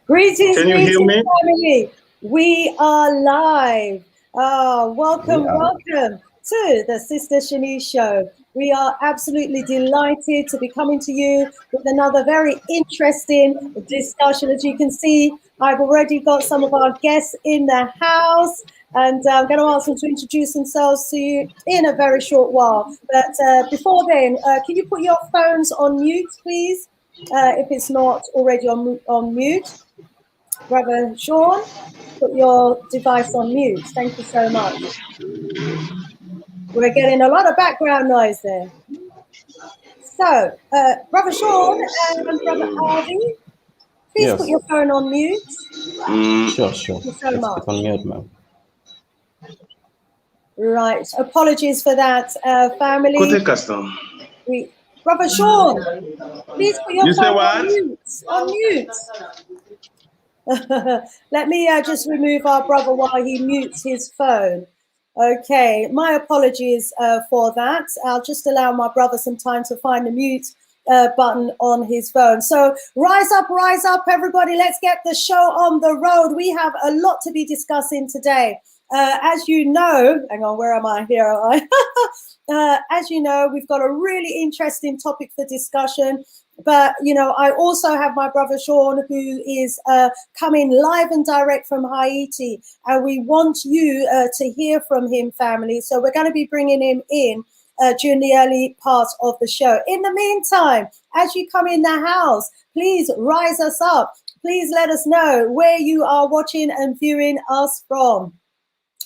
Greetings, Can you hear greetings, me? family. We are live. Welcome, welcome to the Sister Shanice Show. We are absolutely delighted to be coming to you with another very interesting discussion. As you can see, I've already got some of our guests in the house, and I'm going to ask them to introduce themselves to you in a very short while. But before then, can you put your phones on mute, please, if it's not already on mute? Brother Sean, put your device on mute. Thank you so much. We're getting a lot of background noise there. So, Brother Sean and Brother Harvey, please put Yes. your phone on mute. Sure. Thank you so It's much. on mute, ma'am. Right. Apologies for that, family. Côté Caston. Brother Sean, please put your You say phone on what? mute. On mute. Let me just remove our brother while he mutes his phone. Okay, my apologies for that. I'll just allow my brother some time to find the mute button on his phone. So rise up, everybody. Let's get the show on the road. We have a lot to be discussing today. As you know, hang on, where am I? Here am I. As you know, we've got a really interesting topic for discussion. But, you know, I also have my brother Sean, who is coming live and direct from Haiti. And we want you to hear from him, family. So we're going to be bringing him in during the early part of the show. In the meantime, as you come in the house, please rise us up. Please let us know where you are watching and viewing us from.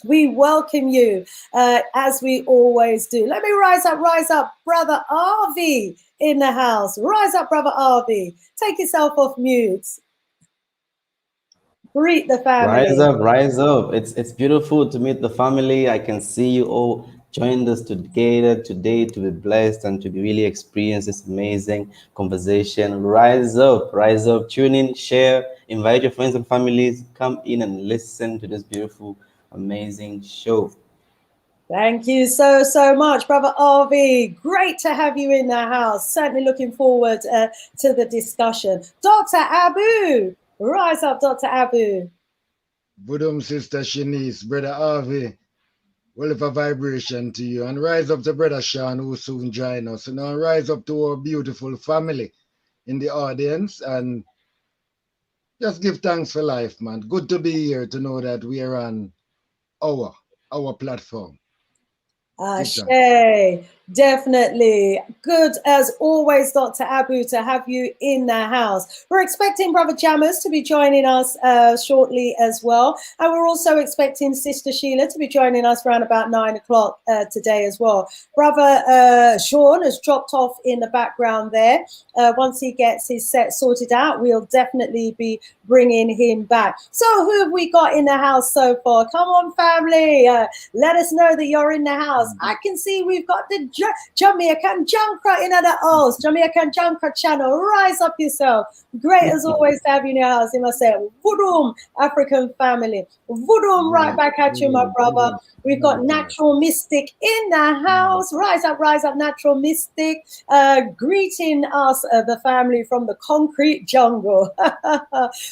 We welcome you as we always do. Let me rise up, Brother Harvey in the house. Rise up, Brother Harvey. Take yourself off mute. Greet the family. Rise up. It's beautiful to meet the family. I can see you all joined us together today to be blessed and to be really experience this amazing conversation. Rise up, tune in, share, invite your friends and families, come in and listen to this beautiful, amazing show. Thank you so much, Brother Harvey. Great to have you in the house. Certainly looking forward to the discussion. Dr. Abu, rise up, Dr. Abu. Budum, Sister Shanice, Brother Harvey, well, if a vibration to you. And rise up to Brother Sean, who will soon join us. And rise up to our beautiful family in the audience. And just give thanks for life, man. Good to be here to know that we are on our platform. Ashe, definitely. Good as always, Dr. Abu, to have you in the house. We're expecting Brother Jammers to be joining us shortly as well. And we're also expecting Sister Sheila to be joining us around about 9 o'clock today as well. Brother Sean has dropped off in the background there. Once he gets his set sorted out, we'll definitely be bringing him back. So who have we got in the house so far? Come on, family. Let us know that you're in the house. I can see we've got the Jamaican Junkra in the house. Jamaican Junkra channel. Rise up yourself. Great as always to have you in your house. You must say, Voodoo, African family. Voodoo, right back at you, my brother. We've got Natural Mystic in the house. Rise up, Natural Mystic. Greeting us, the family from the concrete jungle.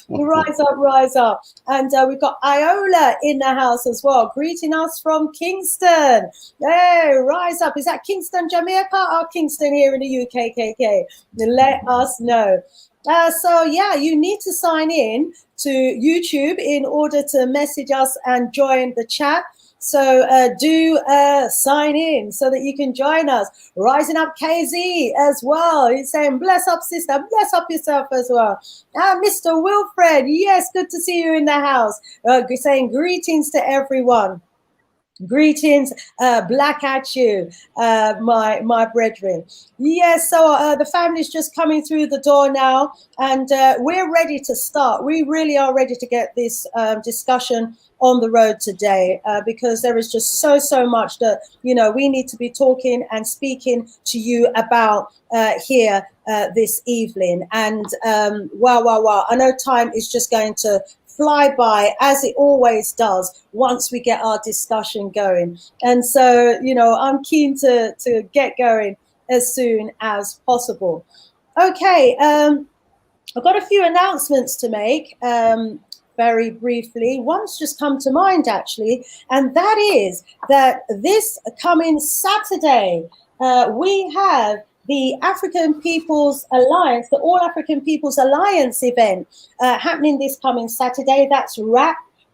Rise up. And we've got Iola in the house as well. Greeting us from Kingston. Hey, rise up. Is that Kingston, Jamaica, or Kingston here in the UK, KK? Let us know. So, yeah, you need to sign in to YouTube in order to message us and join the chat. So do sign in so that you can join us. Rising Up KZ as well. He's saying, bless up, sister. Bless up yourself as well. Mr. Wilfred, yes, good to see you in the house. Saying greetings to everyone. Greetings, black at you, my brethren. Yes, so the family's just coming through the door now, and we're ready to start. We really are ready to get this discussion on the road today because there is just so much that, you know, we need to be talking and speaking to you about here this evening. And wow. I know time is just going to fly by, as it always does once we get our discussion going. And so, you know, I'm keen to get going as soon as possible. Okay, I've got a few announcements to make very briefly. One's just come to mind, actually, and that is that this coming Saturday, we have the African People's Alliance, the All African People's Alliance event happening this coming Saturday. That's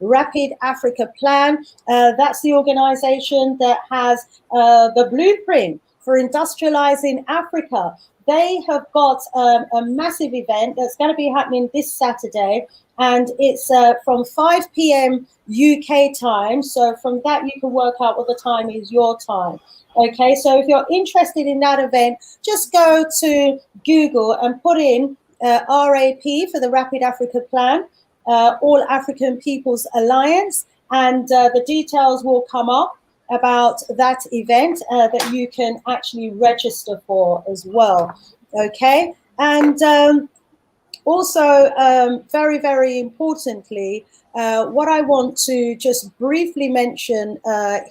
Rapid Africa Plan. That's the organization that has the blueprint for industrializing Africa. They have got a massive event that's going to be happening this Saturday, and it's from 5 p.m. UK time. So from that, you can work out what the time is your time. Okay, so if you're interested in that event, just go to Google and put in RAP for the Rapid Africa Plan, All African People's Alliance, and the details will come up about that event that you can actually register for as well. Okay, and also very, very importantly, what I want to just briefly mention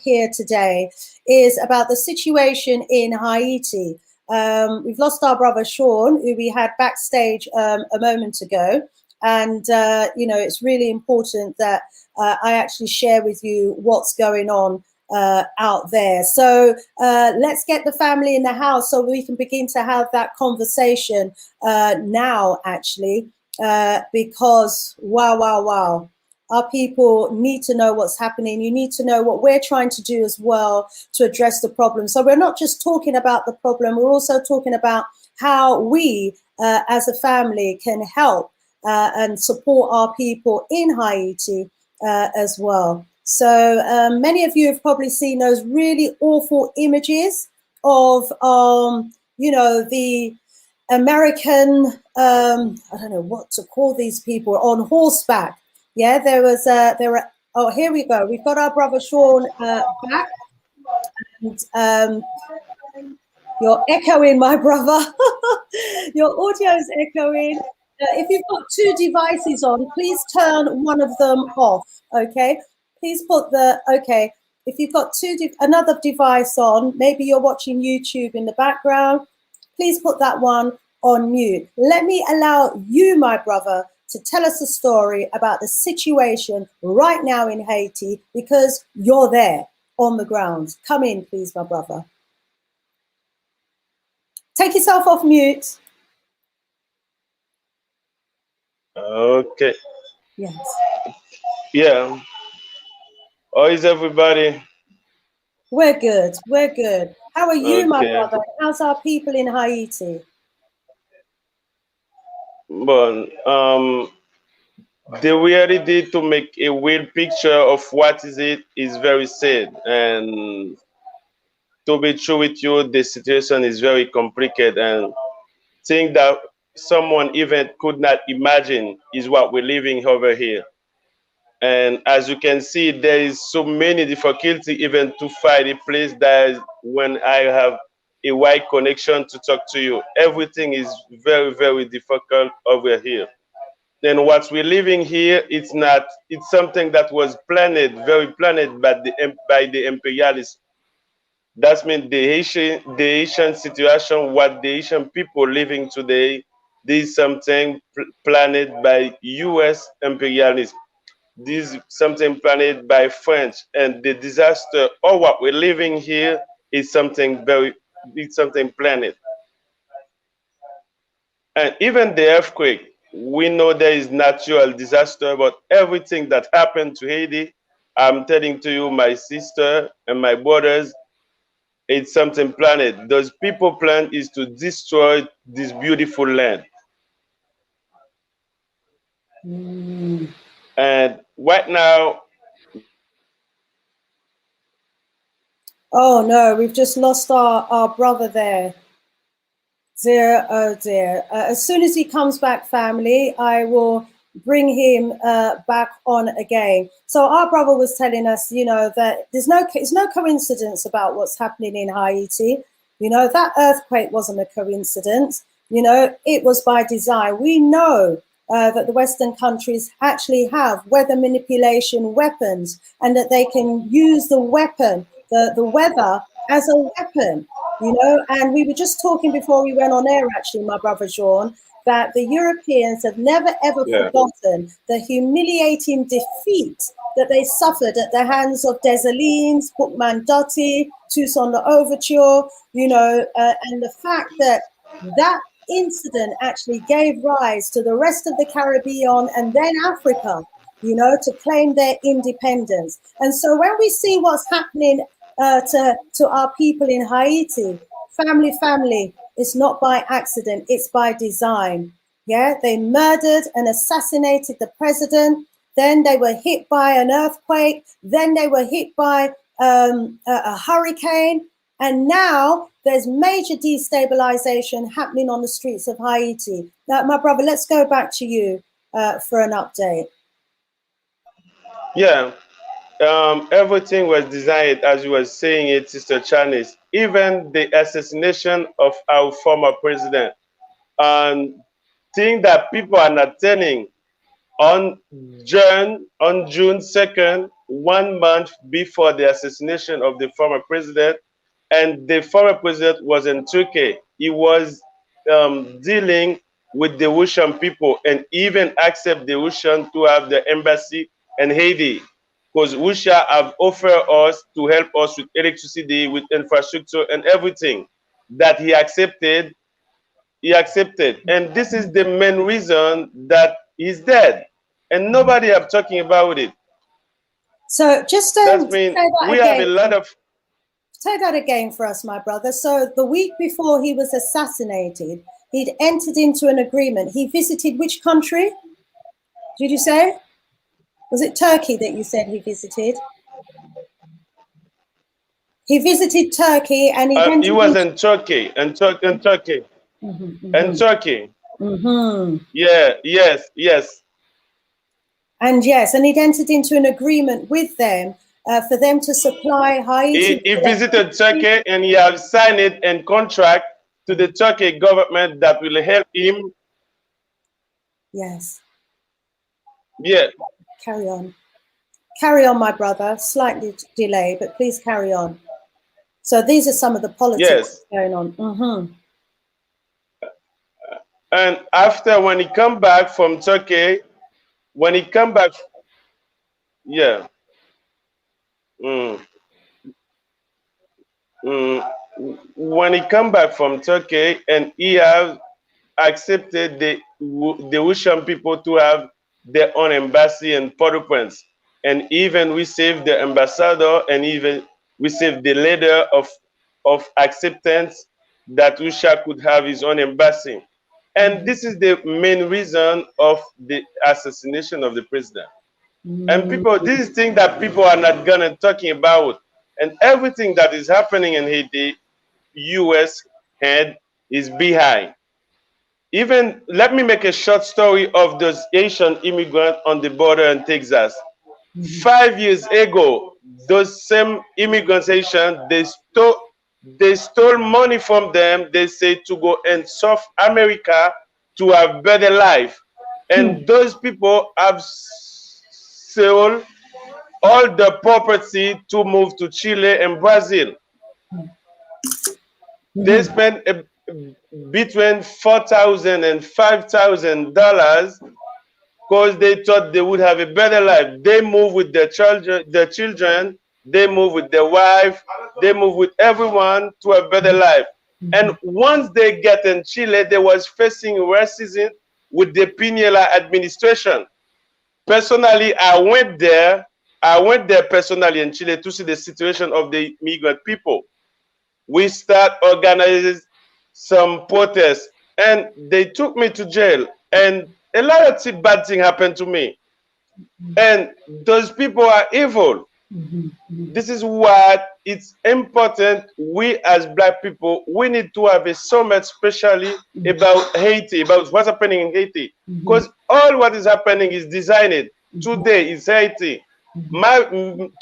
here today is about the situation in Haiti. We've lost our brother Sean, who we had backstage a moment ago. And, you know, it's really important that I actually share with you what's going on out there. So let's get the family in the house so we can begin to have that conversation now, actually, because wow. Our people need to know what's happening. You need to know what we're trying to do as well to address the problem. So we're not just talking about the problem, we're also talking about how we as a family can help and support our people in Haiti as well. So many of you have probably seen those really awful images of, you know, the American, I don't know what to call these people, on horseback. Yeah, there were, oh, here we go. We've got our brother Sean back. And you're echoing, my brother. Your audio is echoing. If you've got two devices on, please turn one of them off, okay? Please put okay, if you've got another device on, maybe you're watching YouTube in the background, please put that one on mute. Let me allow you, my brother, to tell us a story about the situation right now in Haiti, because you're there on the ground. Come in, please, my brother. Take yourself off mute. Okay. Yes. Yeah. How is everybody? We're good. We're good. How are you, my Okay. brother? How's our people in Haiti? But the reality to make a real picture of what is it is very sad. And to be true with you, the situation is very complicated, and thing that someone even could not imagine is what we're living over here. And as you can see, there is so many difficulty even to find a place that is, when I have a wide connection to talk to you, everything is very, very difficult over here. And what we're living here, it's something that was planned, very planned by the imperialists. That means the Haitian situation, what the Haitian people living today, this is something planned by US imperialists. This is something planned by French, and the disaster or what we're living here is it's something planned. And even the earthquake, we know there is natural disaster, but everything that happened to Haiti, I'm telling to you, my sister and my brothers, it's something planned. Those people plan is to destroy this beautiful land. And right now, Oh no, we've just lost our brother there. Dear, oh dear. As soon as he comes back, family, I will bring him back on again. So our brother was telling us, you know, that it's no coincidence about what's happening in Haiti. You know, that earthquake wasn't a coincidence. You know, it was by design. We know that the Western countries actually have weather manipulation weapons, and that they can use the weapon, the weather, as a weapon. You know, and we were just talking before we went on air, actually, my brother Sean, that the Europeans have never ever forgotten the humiliating defeat that they suffered at the hands of Dessalines, Bookman Dotti, Toussaint Louverture, you know, and the fact that that incident actually gave rise to the rest of the Caribbean and then Africa, you know, to claim their independence. And so when we see what's happening to our people in Haiti, family, it's not by accident, it's by design. Yeah, they murdered and assassinated the president. Then they were hit by an earthquake. Then they were hit by a hurricane. And now there's major destabilization happening on the streets of Haiti. Now, my brother, let's go back to you for an update. Yeah. Everything was designed, as you were saying it, Sister Chanice. Even the assassination of our former president. Thing that people are not telling, on June 2nd, 1 month before the assassination of the former president, and the former president was in Turkey. He was dealing with the Russian people and even accept the Russian to have the embassy in Haiti, because Russia have offered us to help us with electricity, with infrastructure and everything that he accepted. And this is the main reason that he's dead, and nobody have talking about it. So just that means we have a lot of. Say that again for us, my brother. So the week before he was assassinated, he'd entered into an agreement. He visited which country? Did you say? Was it Turkey that you said he visited? He visited Turkey, and he was in Turkey, and Turkey. And Turkey. Yeah, yes. And yes, and he'd entered into an agreement with them for them to supply Haiti. He visited Turkey, and he has signed it and contract to the Turkey government that will help him. Yes. Yeah. Carry on. Carry on, my brother. Slightly delayed, but please carry on. So these are some of the politics going on. And after, when he come back from Turkey, when he come back, yeah. When he come back from Turkey, and he have accepted the Russian people to have their own embassy in Port-au-Prince, and even received the ambassador, and even received the letter of acceptance that Russia could have his own embassy. And this is the main reason of the assassination of the president. And people, this is thing that people are not gonna talking about. And everything that is happening in Haiti, U.S. head is behind. Even, let me make a short story of those Asian immigrants on the border in Texas. 5 years ago, those same immigrants, Asian, they stole money from them. They say to go in South America to have better life. And those people have sold all the property to move to Chile and Brazil. They spent between $4,000 and $5,000 because they thought they would have a better life. They move with their children, they move with their wife, they move with everyone to a better life. And once they get in Chile, they was facing racism with the Pinela administration. Personally, I went there personally in Chile to see the situation of the migrant people. We start organizing some protests, and they took me to jail, and a lot of bad things happened to me. And those people are evil. This is why it's important, we as Black people, we need to have a summit especially about Haiti, about what's happening in Haiti. Because all what is happening is designed. Today is Haiti.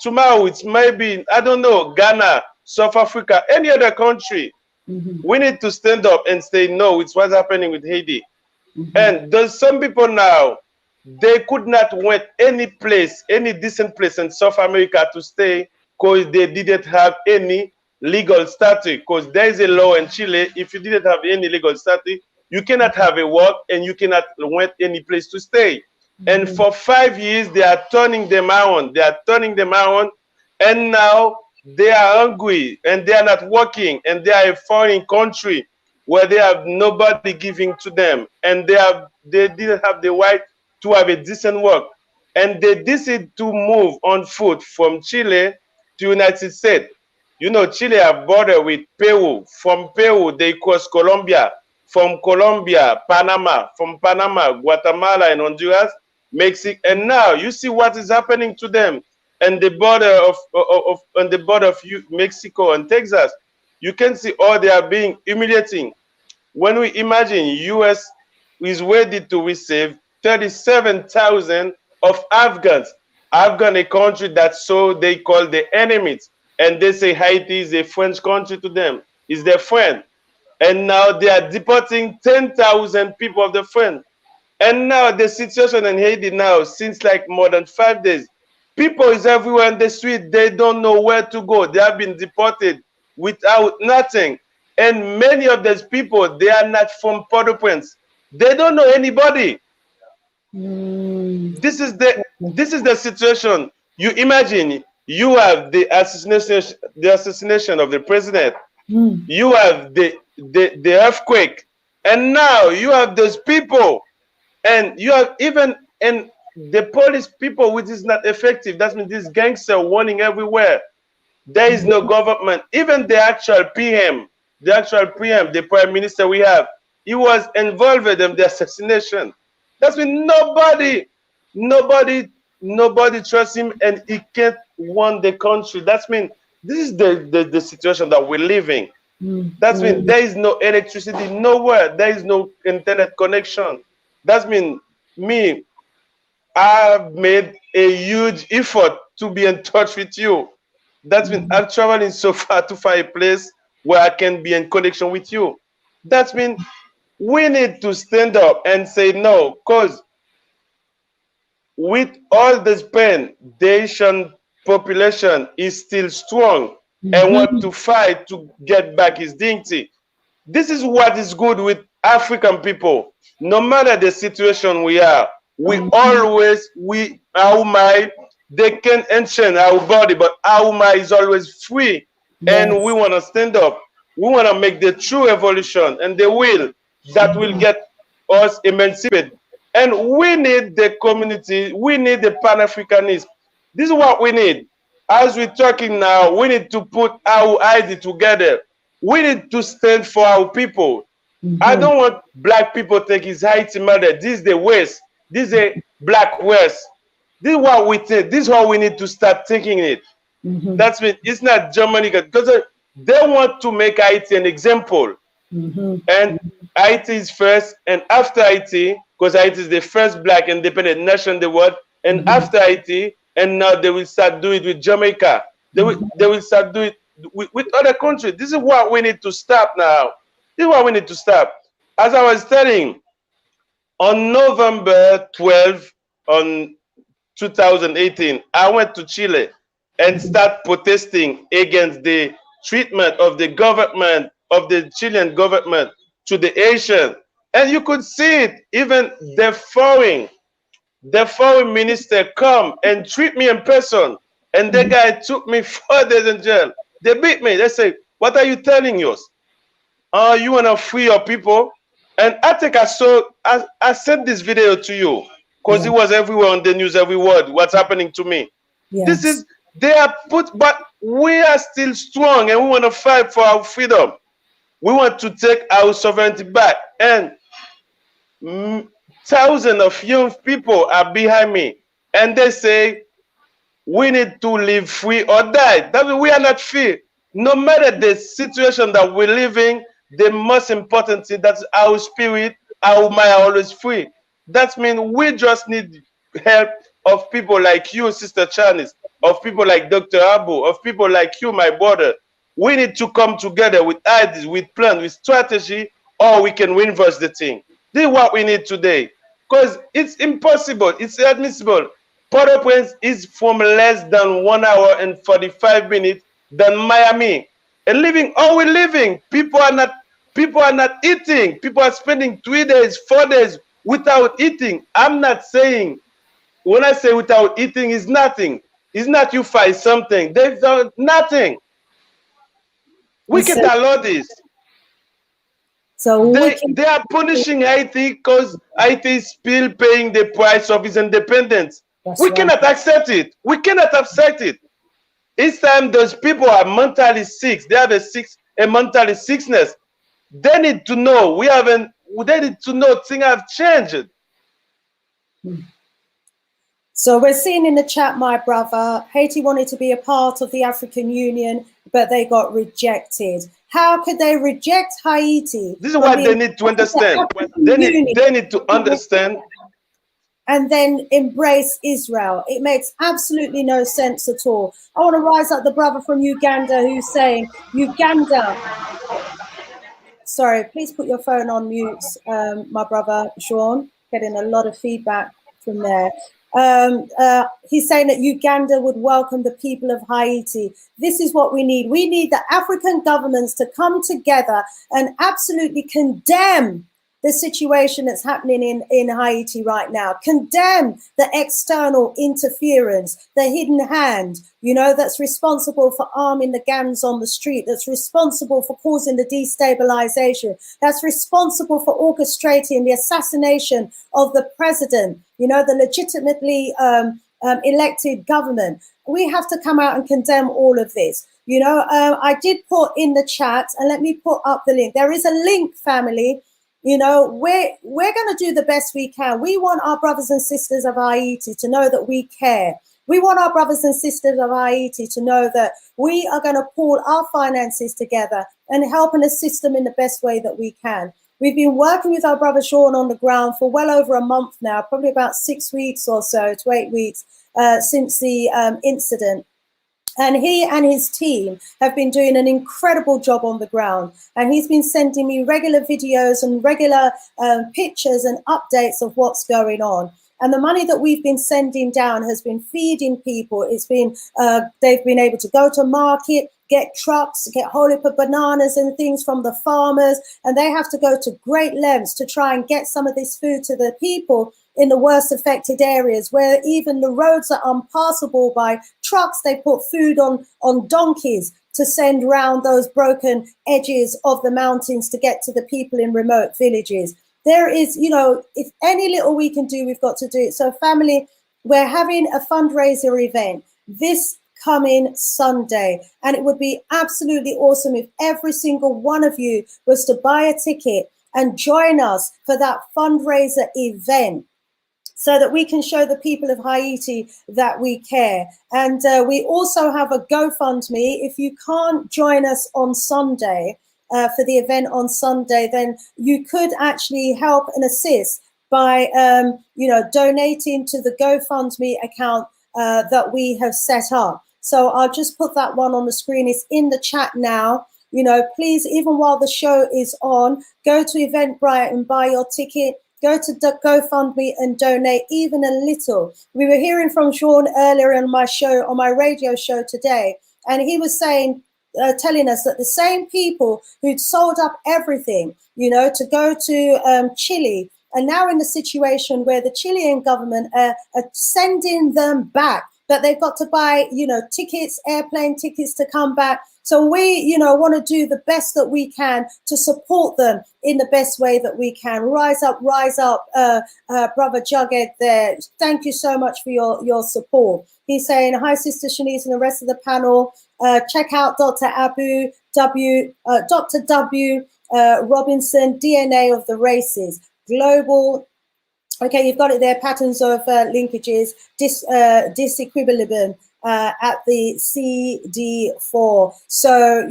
Tomorrow it's maybe, I don't know, Ghana, South Africa, any other country. We need to stand up and say, no, it's what's happening with Haiti. And there's some people now, they could not went any place, any decent place in South America to stay because they didn't have any legal status. Because there is a law in Chile, if you didn't have any legal status, You cannot have a work and you cannot rent any place to stay. And for 5 years, they are turning them around. They are turning them around. And now they are hungry and they are not working. And they are a foreign country where they have nobody giving to them. And they didn't have the right to have a decent work. And they decided to move on foot from Chile to United States. You know, Chile have border with Peru. From Peru, they cross Colombia. From Colombia, Panama. From Panama, Guatemala and Honduras, Mexico. And now you see what is happening to them. And the border of Mexico and Texas, you can see all they are being humiliating. When we imagine U.S. is ready to receive 37,000 of Afghans. Afghan, a country that so they call the enemies. And they say Haiti is a French country to them, is their friend. And now they are deporting 10,000 people of the friend. And now the situation in Haiti now, since like more than 5 days, people is everywhere in the street. They don't know where to go. They have been deported without nothing. And many of those people, they are not from Port-au-Prince. They don't know anybody. This is the situation. You imagine you have the assassination of the president. You have the earthquake, and now you have those people, and you have even the police people, which is not effective. That means this gangster warning everywhere. There is no government. Even the actual PM, the prime minister we have, he was involved in the assassination. That means nobody trusts him, and he can't run the country. That means this is the situation that we're living. That means there is no electricity nowhere. There is no internet connection. That means me, I've made a huge effort to be in touch with you. That means I'm traveling so far to find a place where I can be in connection with you. That means we need to stand up and say no, because with all this pain, the Asian population is still strong and want to fight to get back his dignity. This is what is good with African people. No matter the situation we are, our mind, they can enchain our body, but our mind is always free. Yes. And we want to stand up. We want to make the true evolution and the will that will get us emancipated. And we need the community. We need the Pan-Africanism. This is what we need. As we're talking now, we need to put our idea together. We need to stand for our people. I don't want black people to think it's Haiti murder. This is the West. This is a black West. This is what we think. This is how we need to start thinking it. That's mean it's not Germany, because they want to make Haiti an example. And Haiti is first, and after Haiti, because Haiti is the first black independent nation in the world, and after Haiti, and now they will start doing it with Jamaica. They will start doing it with other countries. This is what we need to stop now. This is what we need to stop. As I was telling, on November 12, on 2018, I went to Chile and start protesting against the treatment of the government, of the Chilean government to the Asian. And you could see it, even the foreign minister come and treat me in person. And the guy took me 4 days in jail. They beat me. They say, what are you telling us? You want to free your people? And I think I sent this video to you because it was everywhere on the news, every word, what's happening to me. Yes. They are but we are still strong and we want to fight for our freedom. We want to take our sovereignty back. And thousands of young people are behind me. And they say, we need to live free or die. That means we are not free. No matter the situation that we're living, the most important thing, that's our spirit, our mind are always free. That means we just need help of people like you, Sister Chanis, of people like Dr. Abu, of people like you, my brother. We need to come together with ideas, with plans, with strategy, or we can reverse the thing. This is what we need today. Because it's impossible, it's inadmissible. Port-au-Prince is from less than 1 hour and 45 minutes than Miami. And living, we're living. People are not People are not eating. People are spending 3 days, 4 days without eating. I'm not saying, when I say without eating, is nothing. It's not you find something. There's nothing. We So, can't allow this. so we can. They are punishing Haiti because Haiti is still paying the price of its independence. That's We right. cannot accept it. We cannot accept it. Each time those people are mentally sick, they have a mentally sickness. They need to know they need to know things have changed. So we're seeing in the chat, my brother, Haiti wanted to be a part of the African Union, but they got rejected. How could they reject Haiti? This is what they need to understand. They need to understand. And then embrace Israel. It makes absolutely no sense at all. I want to rise up the brother from Uganda who's saying, Uganda. Sorry, please put your phone on mute, my brother Sean. Getting a lot of feedback from there. He's saying that Uganda would welcome the people of Haiti. This is what we need. We need the African governments to come together and absolutely condemn the situation that's happening in Haiti right now. Condemn the external interference, the hidden hand, that's responsible for arming the gangs on the street, that's responsible for causing the destabilization, that's responsible for orchestrating the assassination of the president, the legitimately elected government. We have to come out and condemn all of this. I did put in the chat, and let me put up the link. There is a link, family. We're going to do the best we can. We want our brothers and sisters of Haiti to know that we care. We want our brothers and sisters of Haiti to know that we are going to pool our finances together and help and assist them in the best way that we can. We've been working with our brother Sean on the ground for well over a month now, probably about 6 weeks or so to 8 weeks since the incident. And he and his team have been doing an incredible job on the ground. And he's been sending me regular videos and regular pictures and updates of what's going on. And the money that we've been sending down has been feeding people. It's been, they've been able to go to market, get trucks, get whole heap of bananas and things from the farmers. And they have to go to great lengths to try and get some of this food to the people in the worst affected areas, where even the roads are unpassable by trucks. They put food on donkeys to send round those broken edges of the mountains to get to the people in remote villages. There is, if any little we can do, we've got to do it. So family, we're having a fundraiser event this coming Sunday, and it would be absolutely awesome if every single one of you was to buy a ticket and join us for that fundraiser event, so that we can show the people of Haiti that we care. And we also have a GoFundMe. If you can't join us on Sunday for the event on Sunday, then you could actually help and assist by, donating to the GoFundMe account that we have set up. So I'll just put that one on the screen. It's in the chat now. Please, even while the show is on, go to Eventbrite and buy your ticket. Go to GoFundMe and donate even a little. We were hearing from Sean earlier on my radio show today, and he was saying, telling us that the same people who'd sold up everything, to go to Chile, are now in the situation where the Chilean government are sending them back, but they've got to buy, tickets, airplane tickets to come back. So we, want to do the best that we can to support them in the best way that we can. Rise up, Brother Jughead there. Thank you so much for your support. He's saying, hi, Sister Shanice and the rest of the panel. Check out Dr. Dr. W. Robinson, DNA of the Races. Global. Okay, you've got it there. Patterns of linkages, disequilibrium at the CD4. So,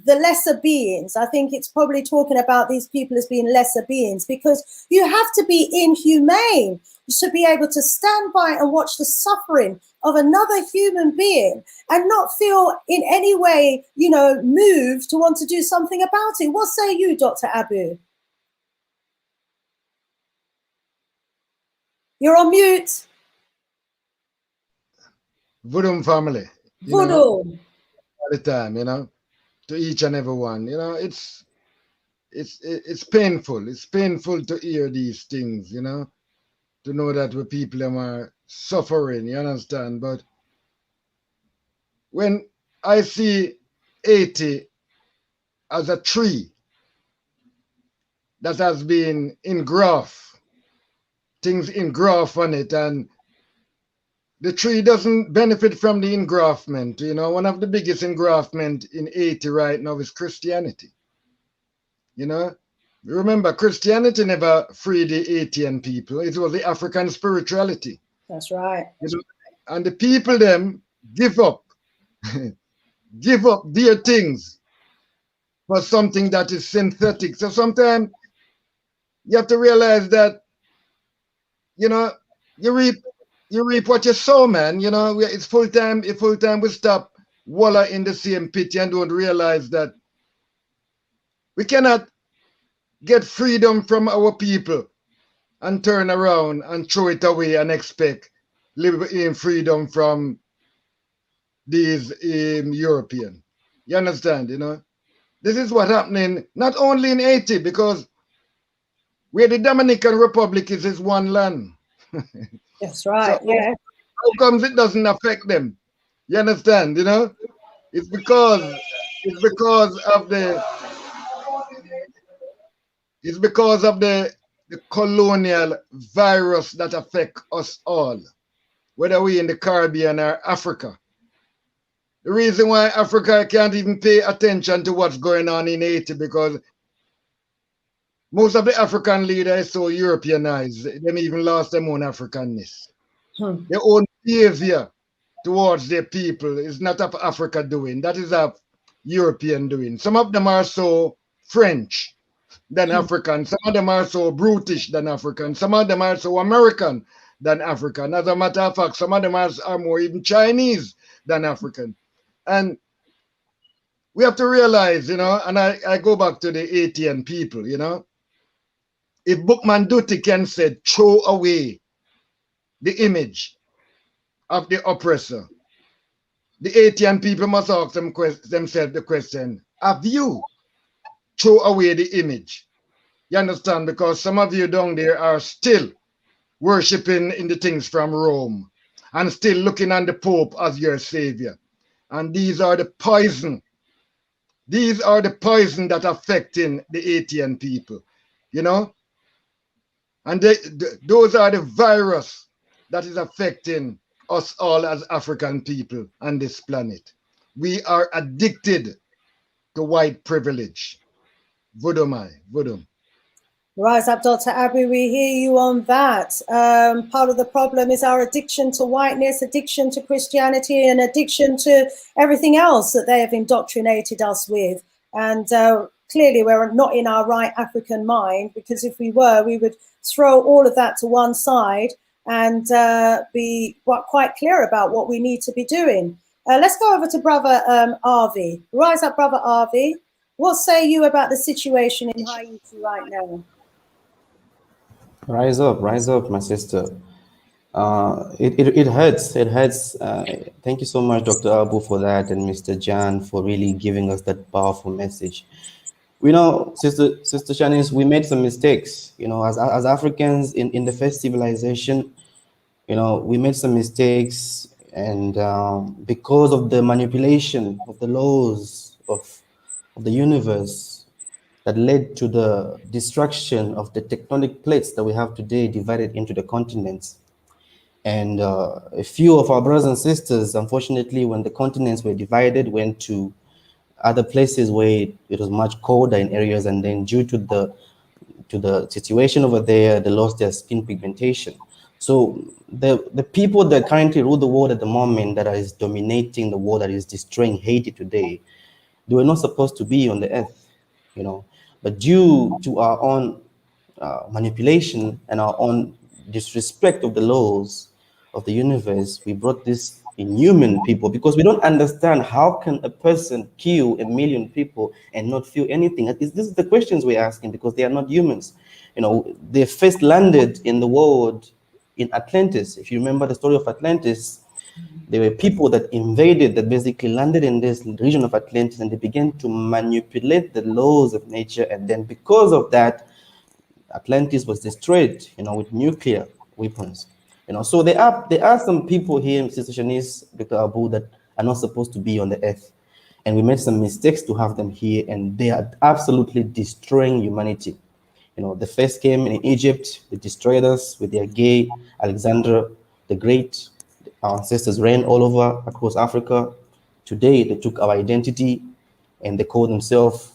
the lesser beings, I think it's probably talking about these people as being lesser beings, because you have to be inhumane. You should be able to stand by and watch the suffering of another human being and not feel in any way, moved to want to do something about it. What say you, Dr. Abu? You're on mute. Voodoo family. Voodoo. All the time, to each and every one. It's it's painful. It's painful to hear these things, you know, to know that the people them are suffering, you understand? But when I see Haiti as a tree that has been engraft, things engraft on it, and the tree doesn't benefit from the engraftment. You know, one of the biggest engraftment in Haiti right now is Christianity. You know, remember, Christianity never freed the Haitian people. It was the African spirituality. That's right. You know, and the people them give up, give up their things for something that is synthetic. So sometimes you have to realize that, you know, you reap what you sow, man. You know, it's full time. If full time we stop wallow in the same pit and don't realize that we cannot get freedom from our people and turn around and throw it away and expect live in freedom from these European. You understand? You know, this is what happening not only in Haiti, because where the Dominican Republic is one land. That's right. So Yeah. how comes it doesn't affect them? You understand? You know, it's because of the the colonial virus that affect us all, whether we in the Caribbean or Africa. The reason why Africa can't even pay attention to what's going on in Haiti, because most of the African leaders are so Europeanized, them even lost their own Africanness. Their own behavior towards their people is not of Africa doing, that is of European doing. Some of them are so French than African, some of them are so brutish than African, some of them are so American than African. As a matter of fact, some of them are more even Chinese than African. And we have to realize, you know, and I go back to the Haitian people, you know, if Bookman Duty can say, throw away the image of the oppressor, the Haitian people must ask themselves the question, have you throw away the image? You understand? Because some of you down there are still worshipping in the things from Rome and still looking on the Pope as your savior. And these are the poison. These are the poison that affecting the Haitian people, you know? And those are the virus that is affecting us all as African people on this planet. We are addicted to white privilege. Vodum. Rise up, Dr. Abu. We hear you on that. Part of the problem is our addiction to whiteness, addiction to Christianity, and addiction to everything else that they have indoctrinated us with. And clearly, we're not in our right African mind, because if we were, we would throw all of that to one side and be quite clear about what we need to be doing. Let's go over to Brother Arvi. Rise up, Brother Arvi. What say you about the situation in Haiti right now? Rise up, my sister. It hurts. It hurts. Thank you so much, Dr. Abu, for that, and Mr. Jan for really giving us that powerful message. We know, Sister Shanice, we made some mistakes. You know, as Africans in the first civilization, you know, we made some mistakes, and because of the manipulation of the laws of the universe, that led to the destruction of the tectonic plates that we have today divided into the continents. And a few of our brothers and sisters, unfortunately, when the continents were divided, went to other places where it was much colder in areas, and then due to the situation over there, they lost their skin pigmentation. So the people that currently rule the world at the moment, that is dominating the world, that is destroying Haiti today, they were not supposed to be on the earth, you know. But due to our own manipulation and our own disrespect of the laws of the universe, we brought this inhuman people, because we don't understand how can a person kill 1 million people and not feel anything. This is the questions we're asking, because they are not humans. You know, they first landed in the world in Atlantis. If you remember the story of Atlantis, There were people that invaded, that basically landed in this region of Atlantis, and they began to manipulate the laws of nature. And then because of that, Atlantis was destroyed, with nuclear weapons. So there are some people here, Sister Shanice, Dr. Abu, that are not supposed to be on the earth. And we made some mistakes to have them here, and they are absolutely destroying humanity. The first came in Egypt, they destroyed us with their gay Alexander the Great. Our ancestors ran all over across Africa. Today, they took our identity and they call themselves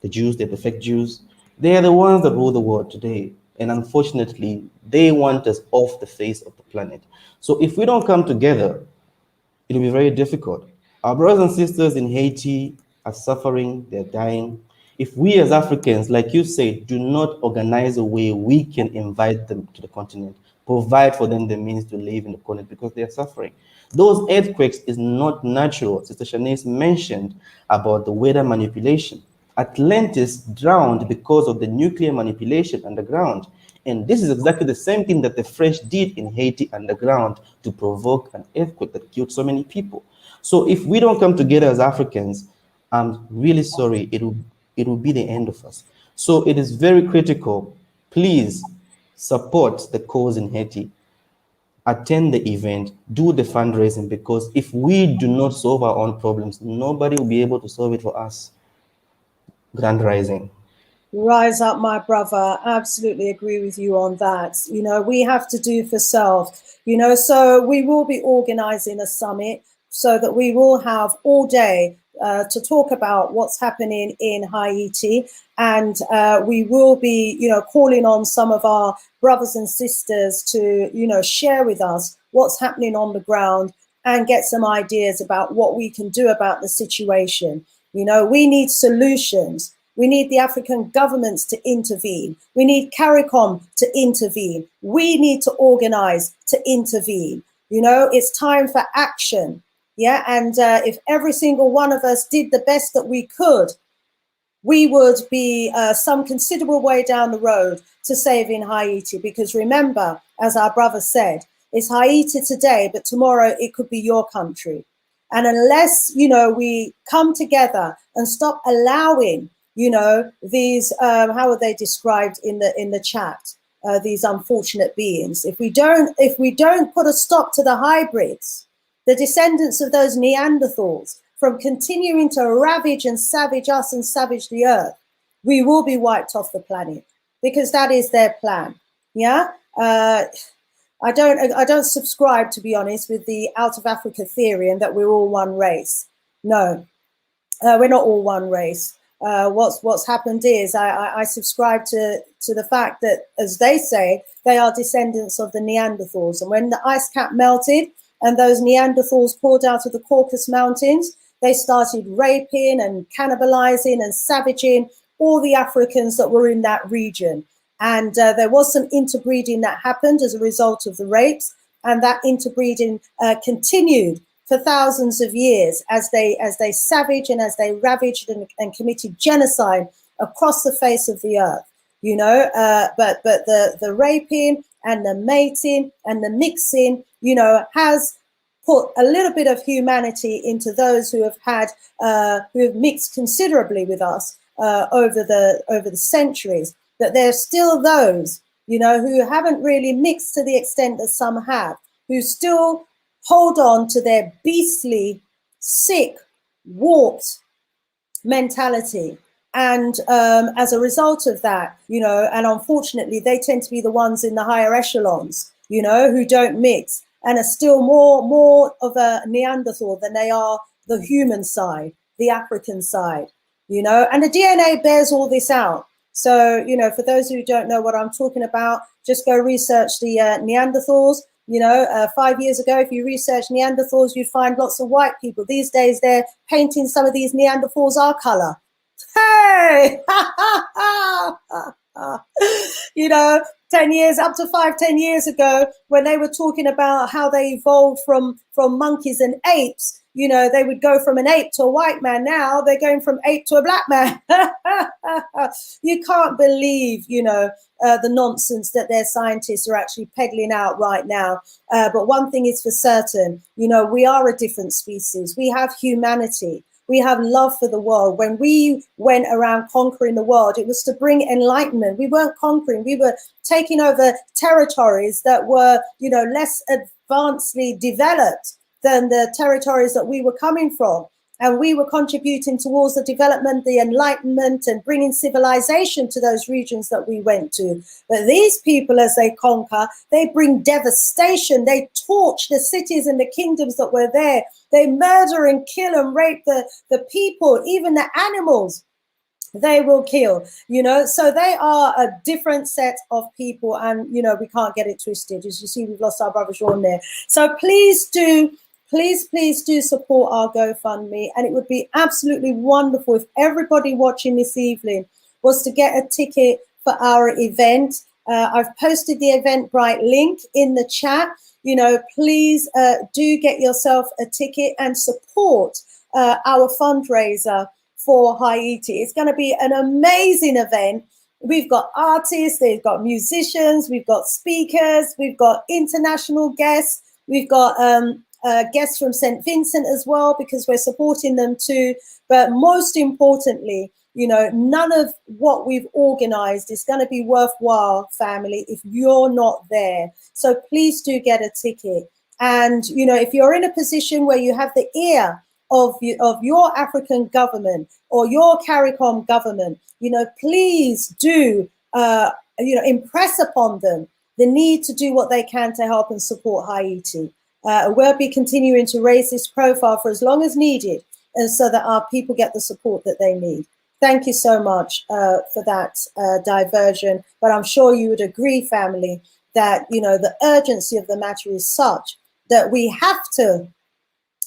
the Jews, the perfect Jews. They are the ones that rule the world today. And unfortunately, they want us off the face of the planet. So if we don't come together, it will be very difficult. Our brothers and sisters in Haiti are suffering, they're dying. If we as Africans, like you say, do not organize a way we can invite them to the continent, provide for them the means to live in the continent because they are suffering. Those earthquakes is not natural. Sister Shanice mentioned about the weather manipulation. Atlantis drowned because of the nuclear manipulation underground. And this is exactly the same thing that the French did in Haiti underground to provoke an earthquake that killed so many people. So if we don't come together as Africans, I'm really sorry, it will be the end of us. So it is very critical. Please support the cause in Haiti. Attend the event, do the fundraising, because if we do not solve our own problems, nobody will be able to solve it for us. Grand Rising. Rise up, my brother. Absolutely agree with you on that. We have to do for self, so we will be organizing a summit so that we will have all day to talk about what's happening in Haiti. And we will be, calling on some of our brothers and sisters to, share with us what's happening on the ground and get some ideas about what we can do about the situation. We need solutions. We need the African governments to intervene. We need CARICOM to intervene. We need to organize to intervene. It's time for action. Yeah. And if every single one of us did the best that we could, we would be some considerable way down the road to saving Haiti. Because remember, as our brother said, it's Haiti today, but tomorrow it could be your country. And unless, we come together and stop allowing, these, how are they described in the chat? These unfortunate beings. If we don't put a stop to the hybrids, the descendants of those Neanderthals, from continuing to ravage and savage us and savage the earth, we will be wiped off the planet because that is their plan. Yeah. I don't subscribe, to be honest, with the out of Africa theory and that we're all one race. No, we're not all one race. What's happened is I subscribe to the fact that, as they say, they are descendants of the Neanderthals. And when the ice cap melted and those Neanderthals poured out of the Caucasus Mountains, they started raping and cannibalizing and savaging all the Africans that were in that region. And there was some interbreeding that happened as a result of the rapes. And that interbreeding continued for thousands of years as they savaged and as they ravaged and committed genocide across the face of the earth. But the raping and the mating and the mixing, has put a little bit of humanity into those who have mixed considerably with us over the centuries. That there's still those, who haven't really mixed to the extent that some have, who still hold on to their beastly, sick, warped mentality. And as a result of that, and unfortunately, they tend to be the ones in the higher echelons, who don't mix and are still more of a Neanderthal than they are the human side, the African side, and the DNA bears all this out. So, for those who don't know what I'm talking about, just go research the Neanderthals. 5 years ago, if you research Neanderthals, you'd find lots of white people. These days, they're painting some of these Neanderthals our color. Hey! You know, 10 years, up to 5-10 years ago, when they were talking about how they evolved from monkeys and apes, you know, they would go from an ape to a white man. Now they're going from ape to a black man. You can't believe, you know, the nonsense that their scientists are actually peddling out right now. But one thing is for certain, you know, we are a different species. We have humanity. We have love for the world. When we went around conquering the world, it was to bring enlightenment. We weren't conquering. We were taking over territories that were, you know, less advancedly developed than the territories that we were coming from. And we were contributing towards the development, the enlightenment, and bringing civilization to those regions that we went to. But these people, as they conquer, they bring devastation. They torch the cities and the kingdoms that were there. They murder and kill and rape the people, even the animals. They will kill, you know. So they are a different set of people, and you know, we can't get it twisted. As you see, we've lost our brother Sean there. So please do support our GoFundMe, and it would be absolutely wonderful if everybody watching this evening was to get a ticket for our event. I've posted the Eventbrite link in the chat. You know, please do get yourself a ticket and support our fundraiser for Haiti. It's going to be an amazing event. We've got artists, they've got musicians, we've got speakers, we've got international guests, we've got guests from St. Vincent as well, because we're supporting them too. But most importantly, you know, none of what we've organized is going to be worthwhile, family, if you're not there. So please do get a ticket. And, you know, if you're in a position where you have the ear of your African government or your CARICOM government, you know, please do, you know, impress upon them the need to do what they can to help and support Haiti. We'll be continuing to raise this profile for as long as needed, and so that our people get the support that they need. Thank you so much for that diversion. But I'm sure you would agree, family, that, you know, the urgency of the matter is such that we have to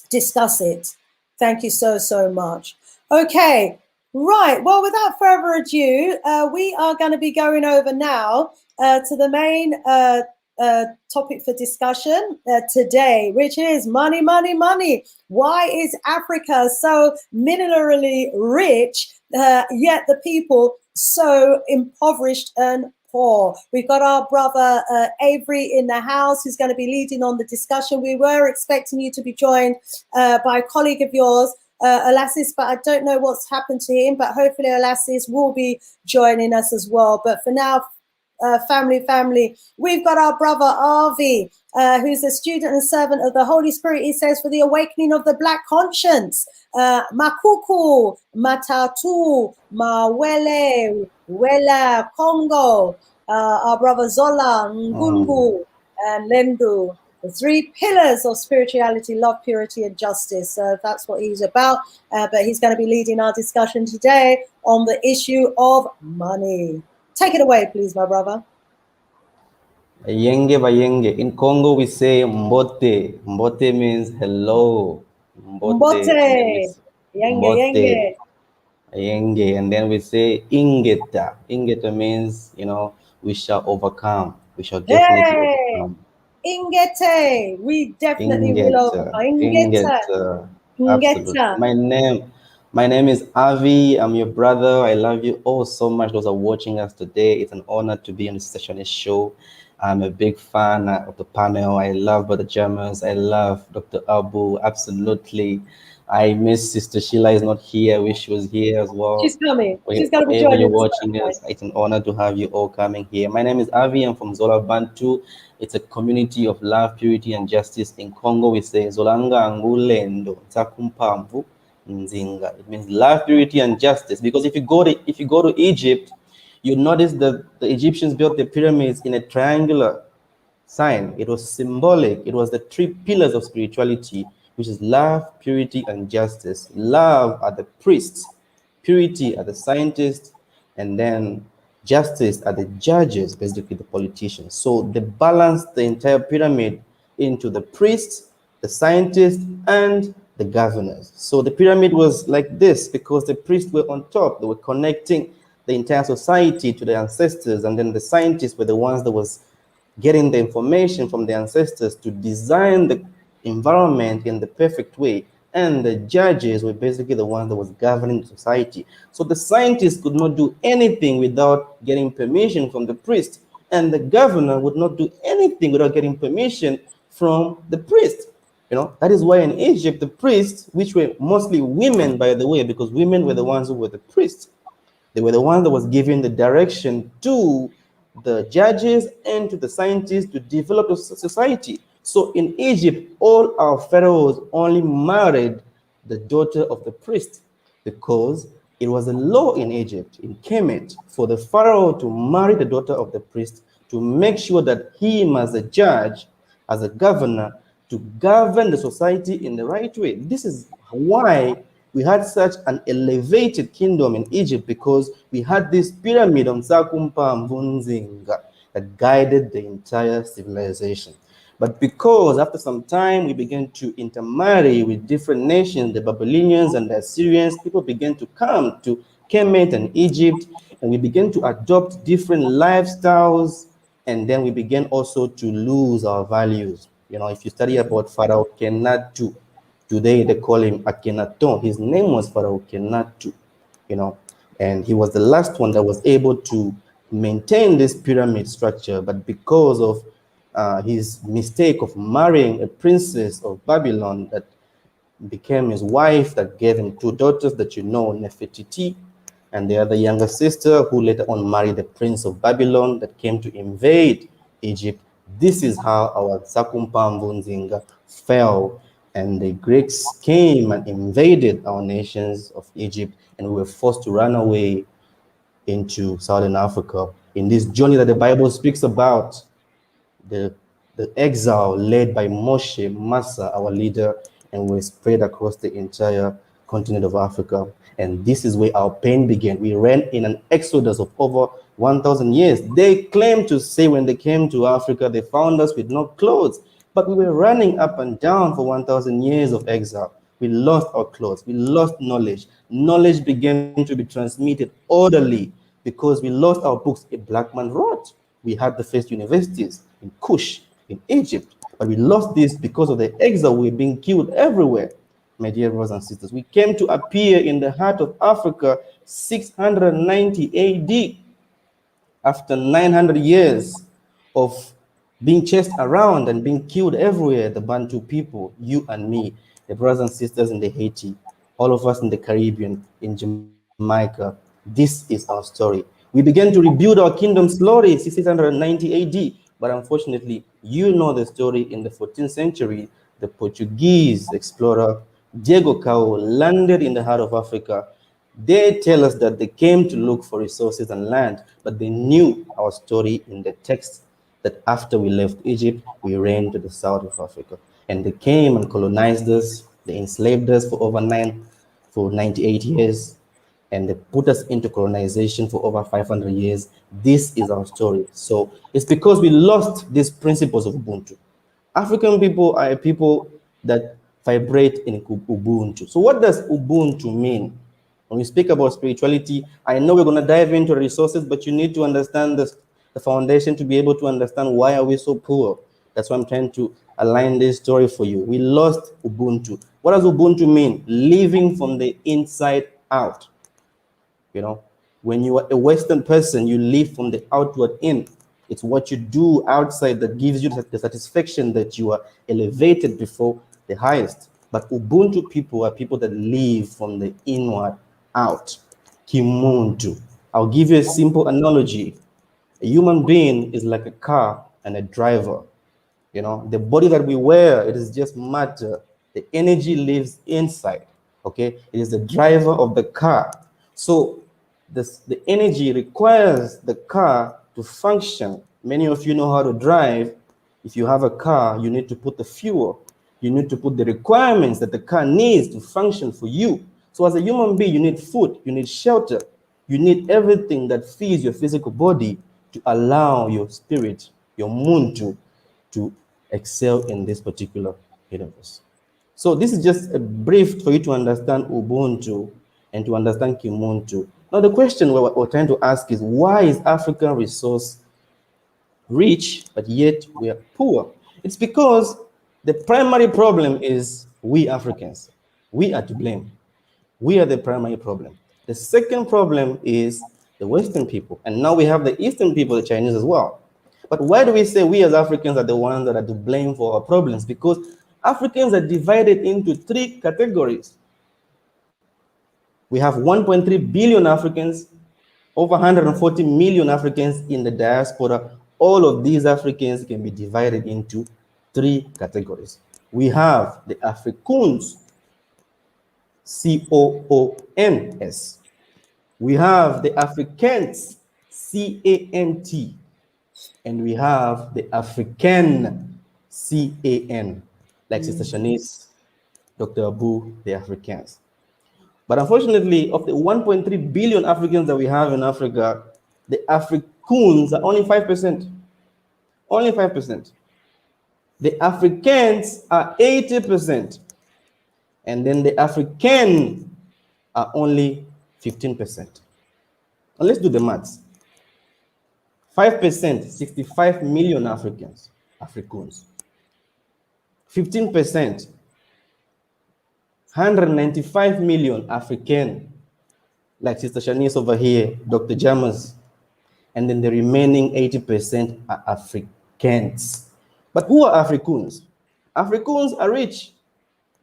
discuss it. Thank you so much. Okay, right. Well, without further ado, we are going to be going over now to the main topic for discussion today, which is money, money, money. Why is Africa so minerally rich, yet the people so impoverished and poor? We've got our brother Avery in the house, who's going to be leading on the discussion. We were expecting you to be joined by a colleague of yours, Alassis, but I don't know what's happened to him, but hopefully Alassis will be joining us as well. But for now, family, we've got our brother Avi, who's a student and servant of the Holy Spirit. He says, for the awakening of the Black conscience, Makuku, Matatu, Mawele, Wela, Congo, our brother Zola, Ngungu, and Lendu. The 3 pillars of spirituality: love, purity, and justice. So that's what he's about. But he's going to be leading our discussion today on the issue of money. Take it away, please, my brother. Bayenge, bayenge. In Congo, we say mbote. Mbote means hello. Mbote. Yenge, yenge. Yenge. And then we say ingeta. Ingeta means, you know, we shall overcome. We shall definitely overcome. Ingete. We definitely will overcome. Ingeta. Absolutely. My name is Avi. I'm your brother. I love you all so much. Those are watching us today. It's an honor to be on the Sessionist show. I'm a big fan of the panel. I love Brother Germans. I love Dr. Abu. Absolutely. I miss Sister Sheila is not here. I wish she was here as well. She's coming. She's going to be joining us. Watching us, it's an honor to have you all coming here. My name is Avi. I'm from Zola Bantu. It's a community of love, purity, and justice. In Congo, we say Zolanga Angulendo Takumpamvu Nzinga. It means love, purity, and justice. Because if you go to Egypt, you notice that the Egyptians built the pyramids in a triangular sign. It was symbolic. It was the 3 pillars of spirituality, which is love, purity, and justice. Love are the priests, purity are the scientists, and then justice are the judges, basically the politicians. So they balanced the entire pyramid into the priests, the scientists, and the governors. So the pyramid was like this because the priests were on top. They were connecting the entire society to the ancestors, and then the scientists were the ones that was getting the information from the ancestors to design the environment in the perfect way. And the judges were basically the ones that was governing the society. So the scientists could not do anything without getting permission from the priest, and the governor would not do anything without getting permission from the priest. That is why in Egypt, the priests, which were mostly women, by the way, because women were the ones who were the priests, they were the ones that was giving the direction to the judges and to the scientists to develop the society. So in Egypt, all our pharaohs only married the daughter of the priest, because it was a law in Egypt, in Kemet, for the pharaoh to marry the daughter of the priest to make sure that him as a judge, as a governor, to govern the society in the right way. This is why we had such an elevated kingdom in Egypt, because we had this pyramid on Sakumpa Mvunzinga that guided the entire civilization. But because after some time we began to intermarry with different nations, the Babylonians and the Assyrians, people began to come to Kemet and Egypt, and we began to adopt different lifestyles, and then we began also to lose our values. If you study about Pharaoh Kenatu, today they call him Akhenaton. His name was Pharaoh Kenatu, and he was the last one that was able to maintain this pyramid structure. But because of his mistake of marrying a princess of Babylon that became his wife, that gave him two daughters that Nefertiti, and the other younger sister, who later on married the prince of Babylon that came to invade Egypt. This is how our Sakumpa Mvunzinga fell, and the Greeks came and invaded our nations of Egypt, and we were forced to run away into Southern Africa. In this journey that the Bible speaks about, the exile led by Moshe Massa, our leader, and we spread across the entire continent of Africa. And this is where our pain began. We ran in an exodus of over 1,000 years. They claimed to say when they came to Africa, they found us with no clothes, but we were running up and down for 1,000 years of exile. We lost our clothes. We lost knowledge. Knowledge began to be transmitted orderly because we lost our books. A black man wrote. We had the first universities in Kush, in Egypt, but we lost this because of the exile. We were being killed everywhere. My dear brothers and sisters, we came to appear in the heart of Africa 690 AD. After 900 years of being chased around and being killed everywhere, the Bantu people, you and me, the brothers and sisters in the Haiti, all of us in the Caribbean, in Jamaica, this is our story. We began to rebuild our kingdom slowly, 690 AD, but unfortunately, you know the story. In the 14th century, the Portuguese explorer Diego Cao landed in the heart of Africa. They tell us that they came to look for resources and land, but they knew our story in the text that after we left Egypt, we ran to the south of Africa. And they came and colonized us. They enslaved us for 98 years, and they put us into colonization for over 500 years. This is our story. So it's because we lost these principles of Ubuntu. African people are people that vibrate in Ubuntu. So what does Ubuntu mean? When we speak about spirituality, I know we're going to dive into resources, but you need to understand the foundation to be able to understand why are we so poor. That's why I'm trying to align this story for you. We lost Ubuntu. What does Ubuntu mean? Living from the inside out. When you are a Western person, you live from the outward in. It's what you do outside that gives you the satisfaction that you are elevated before the highest. But Ubuntu people are people that live from the inward out. Kimuntu. I'll give you a simple analogy. A human being is like a car and a driver. The body that we wear, it is just matter. The energy lives inside. Okay, it is the driver of the car. So the energy requires the car to function. Many of you know how to drive. If you have a car, you need to put the fuel. You need to put the requirements that the car needs to function for you. So as a human being, you need food, you need shelter, you need everything that feeds your physical body to allow your spirit, your muntu, to excel in this particular universe. So this is just a brief for you to understand Ubuntu and to understand Kimuntu. Now the question we're trying to ask is, why is Africa resource rich, but yet we are poor? It's because the primary problem is we Africans. We are to blame. We are the primary problem. The second problem is the Western people. And now we have the Eastern people, the Chinese as well. But why do we say we as Africans are the ones that are to blame for our problems? Because Africans are divided into three categories. We have 1.3 billion Africans, over 140 million Africans in the diaspora. All of these Africans can be divided into three categories. We have the Africans, Coons. We have the Africans, CANT, and we have the African, CAN, like Sister Shanice, Dr. Abu, the Africans. But unfortunately, of the 1.3 billion Africans that we have in Africa, the Africans are only 5%. Only 5%. The Africans are 80%. And then the African are only 15%. Now let's do the maths. 5%, 65 million Africans. 15%, 195 million African, like Sister Shanice over here, Dr. Jammers, and then the remaining 80% are Africans. But who are Africans? Africans are rich.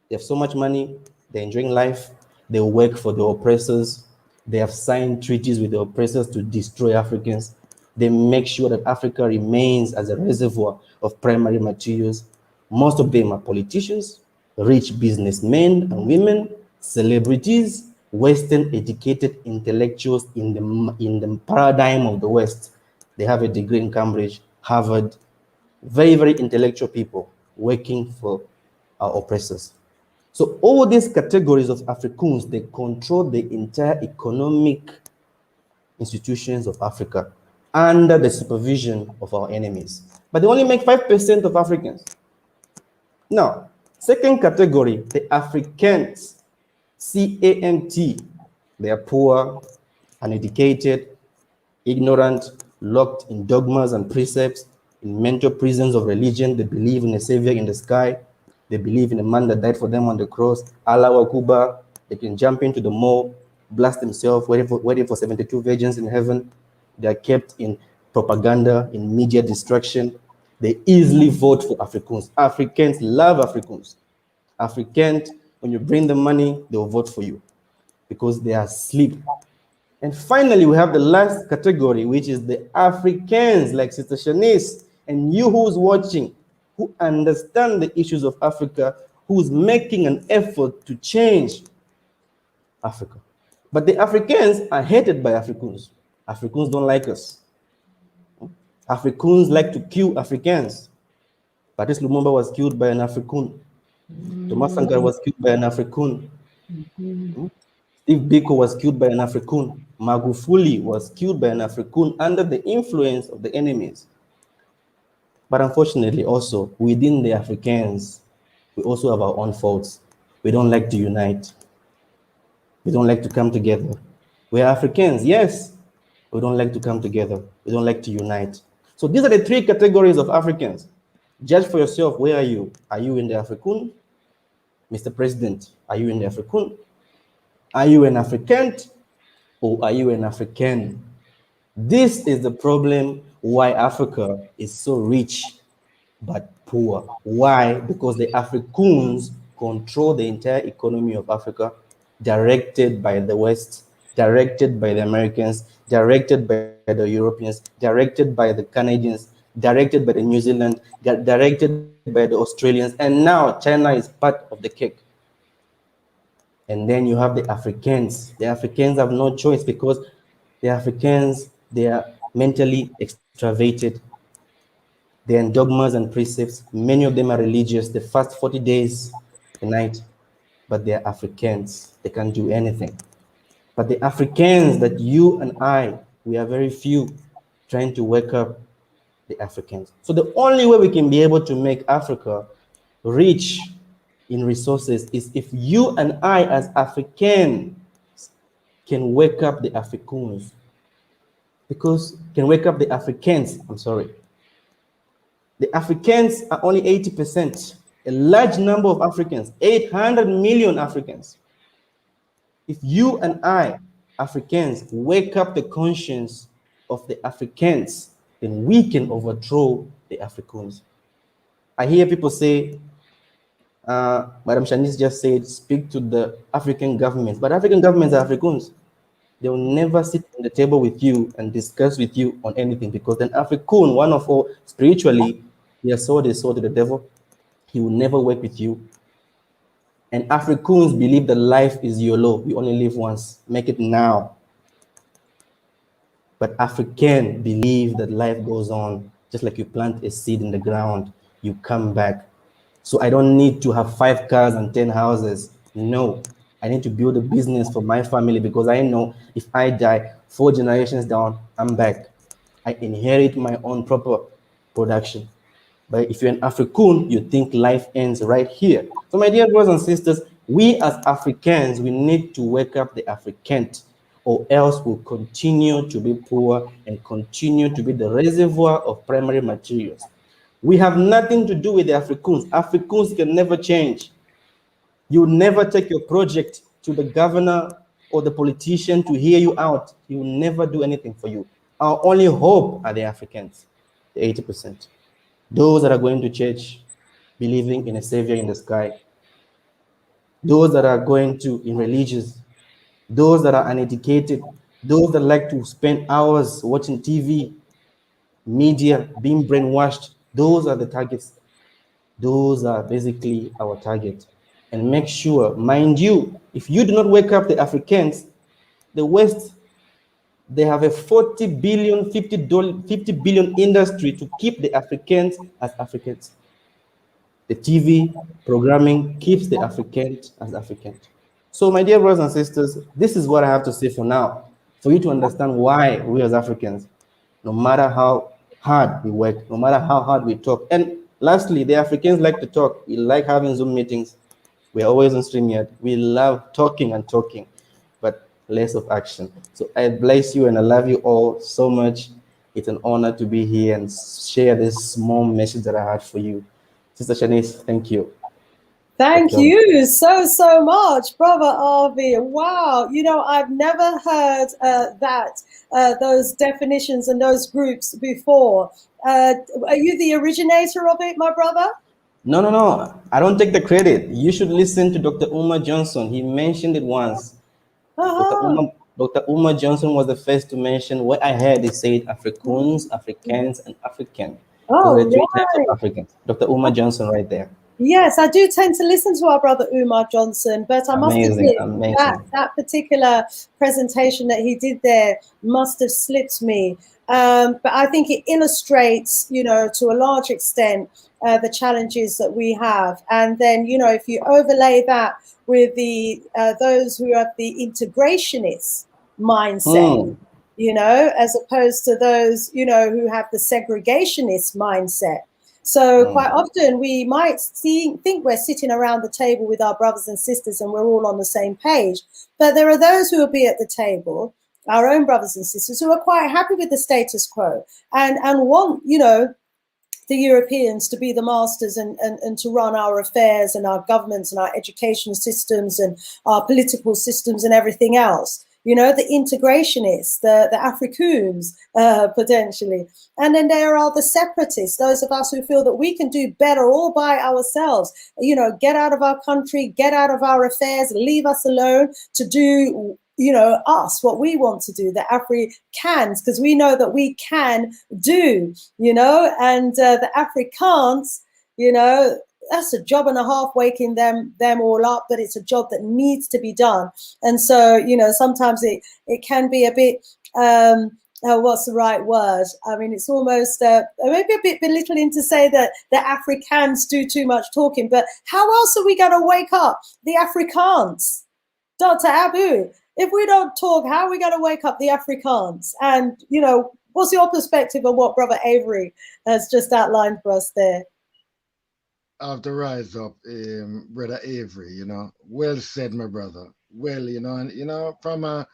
They have so much money, they're enjoying life, they work for the oppressors, they have signed treaties with the oppressors to destroy Africans. They make sure that Africa remains as a reservoir of primary materials. Most of them are politicians, rich businessmen and women, celebrities, Western educated intellectuals in the paradigm of the West. They have a degree in Cambridge, Harvard, very, very intellectual people working for our oppressors. So all these categories of Africans, they control the entire economic institutions of Africa under the supervision of our enemies. But they only make 5% of Africans. Now, second category, the Africans, CANT. They are poor, uneducated, ignorant, locked in dogmas and precepts, in mental prisons of religion. They believe in a savior in the sky. They believe in a man that died for them on the cross. Allah Akuba. They can jump into the mall, blast themselves, waiting for 72 virgins in heaven. They are kept in propaganda, in media distraction. They easily vote for Africans. Africans love Africans. Africans, when you bring them money, they will vote for you because they are asleep. And finally, we have the last category, which is the Africans, like Sister Shanice, and you who's watching, who understand the issues of Africa, who's making an effort to change Africa. But the Africans are hated by Africans. Africans don't like us. Africans like to kill Africans. Patrice Lumumba was killed by an African. Thomas Sankara was killed by an African. Steve Biko was killed by an African. Magufuli was killed by an African under the influence of the enemies. But unfortunately, also within the Africans, we also have our own faults. We don't like to unite. We don't like to come together. We are Africans, yes. We don't like to come together. We don't like to unite. So these are the three categories of Africans. Judge for yourself, where are you? Are you in the African? Mr. President, are you in the African? Are you an African or are you an African? This is the problem why Africa is so rich but poor. Why? Because the Africans control the entire economy of Africa, directed by the West, directed by the Americans, directed by the Europeans, directed by the Canadians, directed by the New Zealand, directed by the Australians, and now China is part of the cake. And then you have the Africans. The Africans have no choice because the Africans, they are mentally extravated. They're in dogmas and precepts. Many of them are religious. They fast 40 days a night, but they're Africans. They can't do anything. But the Africans that you and I, we are very few trying to wake up the Africans. So the only way we can be able to make Africa rich in resources is if you and I as Africans can wake up the Africans, because can wake up the Africans, I'm sorry. The Africans are only 80%, a large number of Africans, 800 million Africans. If you and I, Africans, wake up the conscience of the Africans, then we can overthrow the Africans. I hear people say, Madam Shanice just said, speak to the African governments, but African governments are Africans. They will never sit on the table with you and discuss with you on anything, because an African, one of all, spiritually, he has sold his soul to the devil. He will never work with you. And Africans believe that life is YOLO. You only live once. Make it now. But African believe that life goes on. Just like you plant a seed in the ground, you come back. So I don't need to have 5 cars and 10 houses. No, I need to build a business for my family, because I know if I die 4 generations down, I'm back. I inherit my own proper production. But if you're an African, you think life ends right here. So my dear brothers and sisters, we as Africans, we need to wake up the Africans, or else we'll continue to be poor and continue to be the reservoir of primary materials. We have nothing to do with the Africans. Africans can never change. You never take your project to the governor or the politician to hear you out. He will never do anything for you. Our only hope are the Africans, the 80%. Those that are going to church, believing in a savior in the sky. Those that are going to in religious. Those that are uneducated. Those that like to spend hours watching TV, media, being brainwashed. Those are the targets. Those are basically our target. And make sure, mind you, if you do not wake up the Africans, the West, they have a 40 billion, 50 billion industry to keep the Africans as Africans. The TV programming keeps the Africans as Africans. So, my dear brothers and sisters, this is what I have to say for now, for you to understand why we as Africans, no matter how hard we work, no matter how hard we talk. And lastly, the Africans like to talk. We like having Zoom meetings. We're always on StreamYard. We love talking and talking, but less of action. So I bless you and I love you all so much. It's an honor to be here and share this small message that I had for you. Sister Shanice, thank you. Thank you so much, Brother Arvi. Wow, you know, I've never heard those definitions and those groups before. Are you the originator of it, my brother? No. I don't take the credit. You should listen to Dr. Umar Johnson. He mentioned it once. Dr. Umar Johnson was the first to mention what I heard. He said Africans, Africans, and African. Oh, Those are the 3 types right. of Africans. Dr. Umar Johnson right there. Yes, I do tend to listen to our brother Umar Johnson, but I must admit that particular presentation that he did there must have slipped me. But I think it illustrates, you know, to a large extent, the challenges that we have. And then, you know, if you overlay that with the those who have the integrationist mindset, you know, as opposed to those, you know, who have the segregationist mindset. So quite often we might think we're sitting around the table with our brothers and sisters and we're all on the same page. But there are those who will be at the table, our own brothers and sisters, who are quite happy with the status quo and want, you know, the Europeans to be the masters and to run our affairs and our governments and our education systems and our political systems and everything else. You know, the integrationists, the Africans, potentially. And then there are the separatists, those of us who feel that we can do better all by ourselves, you know, get out of our country, get out of our affairs, leave us alone to do, you know, us, what we want to do, the Africans, because we know that we can do, you know, and the Afrikaans, you know, that's a job and a half waking them all up, but it's a job that needs to be done. And so, you know, sometimes it can be a bit, what's the right word? I mean, it's almost maybe a bit belittling to say that the Africans do too much talking, but how else are we going to wake up the Afrikaans? Dr. Abu, if we don't talk, how are we going to wake up the Afrikaans? And, you know, what's your perspective on what Brother Avery has just outlined for us there? Have to rise up, Brother Avery, you know. Well said, my brother. Well, you know, and you know, from a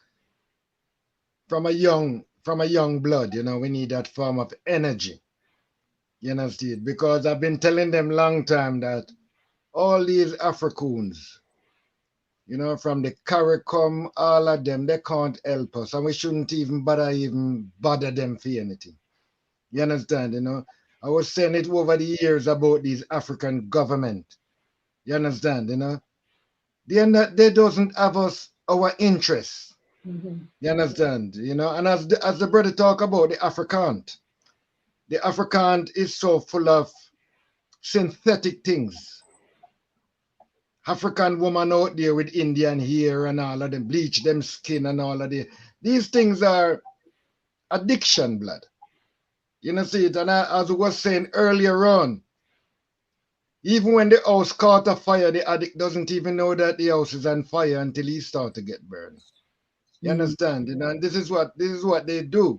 from a young blood, you know, we need that form of energy. You understand? Because I've been telling them long time that all these Africans, you know, from the CARICOM, all of them, they can't help us, and we shouldn't even bother them for anything. You understand? You know, I was saying it over the years about these African government. You understand? You know, they doesn't have our interests. You understand? You know, and as the brother talk about the African is so full of synthetic things. African woman out there with Indian hair and all of them, bleach them skin and all of these things are addiction, blood. You know, see it. And as I was saying earlier on, even when the house caught a fire, the addict doesn't even know that the house is on fire until he starts to get burned. You understand? You know, and this is what they do.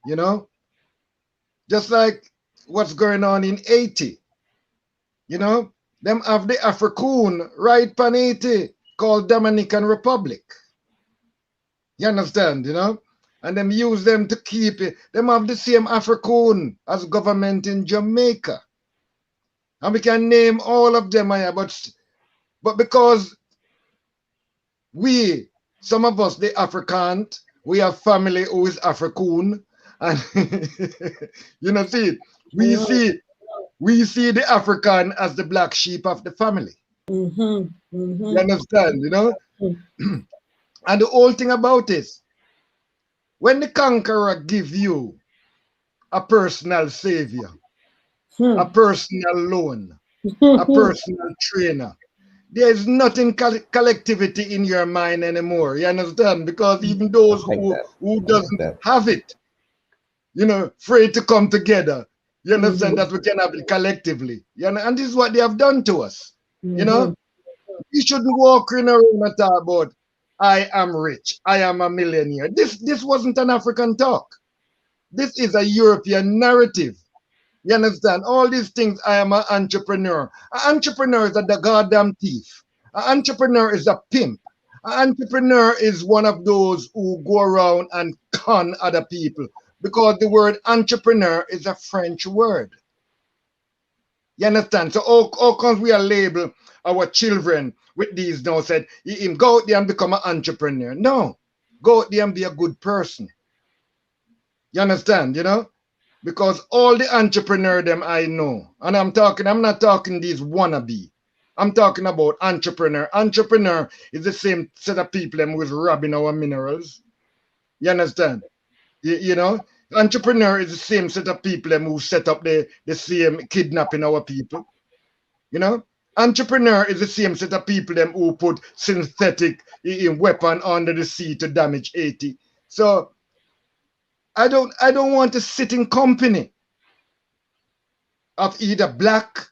You know, just like what's going on in Haiti. You know, them have the African right pan Haiti called Dominican Republic. You understand? You know, and them use them to keep it. Them have the same African as government in Jamaica. And we can name all of them here, but because some of us, the African, we have family who is African, and you know, we see the African as the black sheep of the family. You understand, you know? And the whole thing about this, when the conqueror give you a personal savior, a personal loan, a personal trainer, there is nothing collectivity in your mind anymore. You understand? Because even those who doesn't have it, you know, afraid to come together. You understand that we can have it collectively. You know, and this is what they have done to us. You know, you shouldn't walk in around and talk about I am rich, I am a millionaire. This wasn't an African talk. This is a European narrative. You understand? All these things, I am an entrepreneur. An entrepreneur is a goddamn thief. An entrepreneur is a pimp. An entrepreneur is one of those who go around and con other people, because the word entrepreneur is a French word. You understand? So how come we are label our children with these now said, him go out there and become an entrepreneur? No. Go out there and be a good person. You understand? You know? Because all the entrepreneur them I know, and I'm not talking these wannabe. I'm talking about entrepreneur. Entrepreneur is the same set of people them who's robbing our minerals. You understand? You know? Entrepreneur is the same set of people them who set up the same kidnapping our people. You know? Entrepreneur is the same set of people them who put synthetic weapon under the sea to damage Haiti. So I don't want to sit in company of either black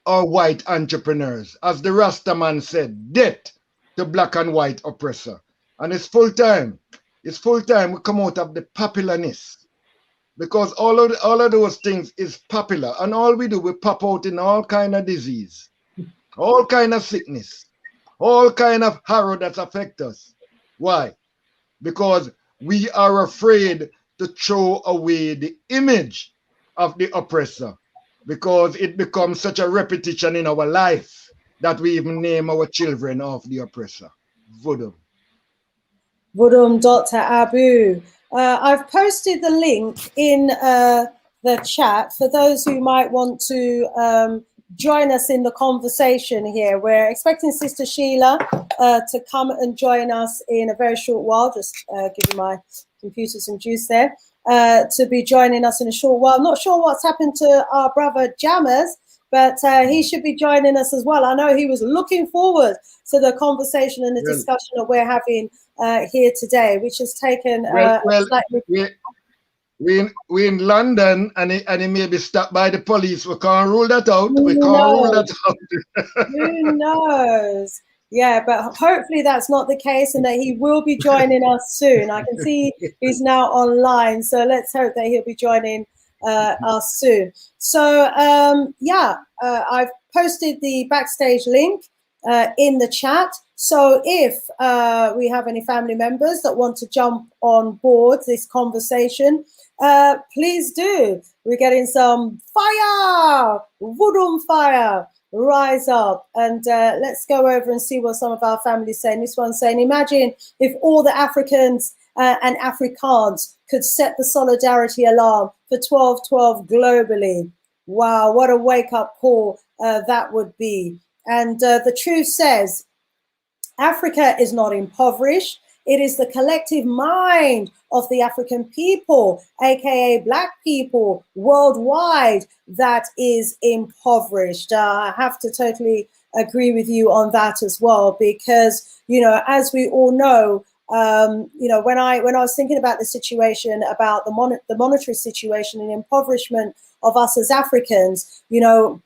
or white entrepreneurs. As the Rastaman said, death to black and white oppressor. And it's full time. It's full time we come out of the popularness. Because all of those things is popular. And all we do, we pop out in all kind of disease, all kind of sickness, all kind of horror that affect us. Why? Because we are afraid to throw away the image of the oppressor, because it becomes such a repetition in our life that we even name our children of the oppressor. Vodum. Vodum, Dr. Abu. I've posted the link in the chat for those who might want to join us in the conversation here. We're expecting Sister Sheila to come and join us in a very short while. Just giving my computer some juice there. To be joining us in a short while. I'm not sure what's happened to our brother Jammers, but he should be joining us as well. I know he was looking forward to the conversation and the discussion that we're having here today, which has taken slightly... We in London, and he may be stopped by the police. We can't rule that out. We can't rule that out. Who knows? Yeah, but hopefully that's not the case, and that he will be joining us soon. I can see he's now online, so let's hope that he'll be joining us soon. So I've posted the backstage link in the chat. So if we have any family members that want to jump on board this conversation, please do. We're getting some fire, voodoo fire. Rise up, and let's go over and see what some of our families saying. This one's saying, imagine if all the Africans and Afrikaans could set the solidarity alarm for 1212 globally. Wow, what a wake-up call that would be. And the truth says, Africa is not impoverished. It is the collective mind of the African people, aka Black people worldwide, that is impoverished. I have to totally agree with you on that as well, because, you know, as we all know, you know, when I was thinking about the situation, about the monetary situation and impoverishment of us as Africans, you know,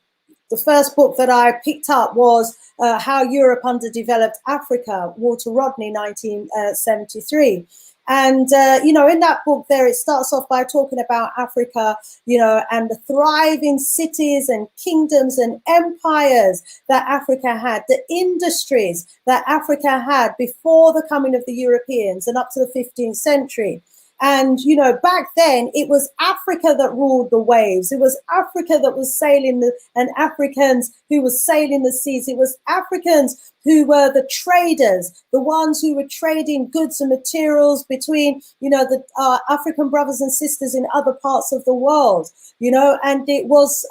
the first book that I picked up was How Europe Underdeveloped Africa, Walter Rodney, 1973. And, you know, in that book there, it starts off by talking about Africa, you know, and the thriving cities and kingdoms and empires that Africa had, the industries that Africa had before the coming of the Europeans and up to the 15th century. And, you know, back then it was Africa that ruled the waves. It was Africa that was sailing and Africans who were sailing the seas. It was Africans who were the traders, the ones who were trading goods and materials between, you know, the African brothers and sisters in other parts of the world, you know, and it was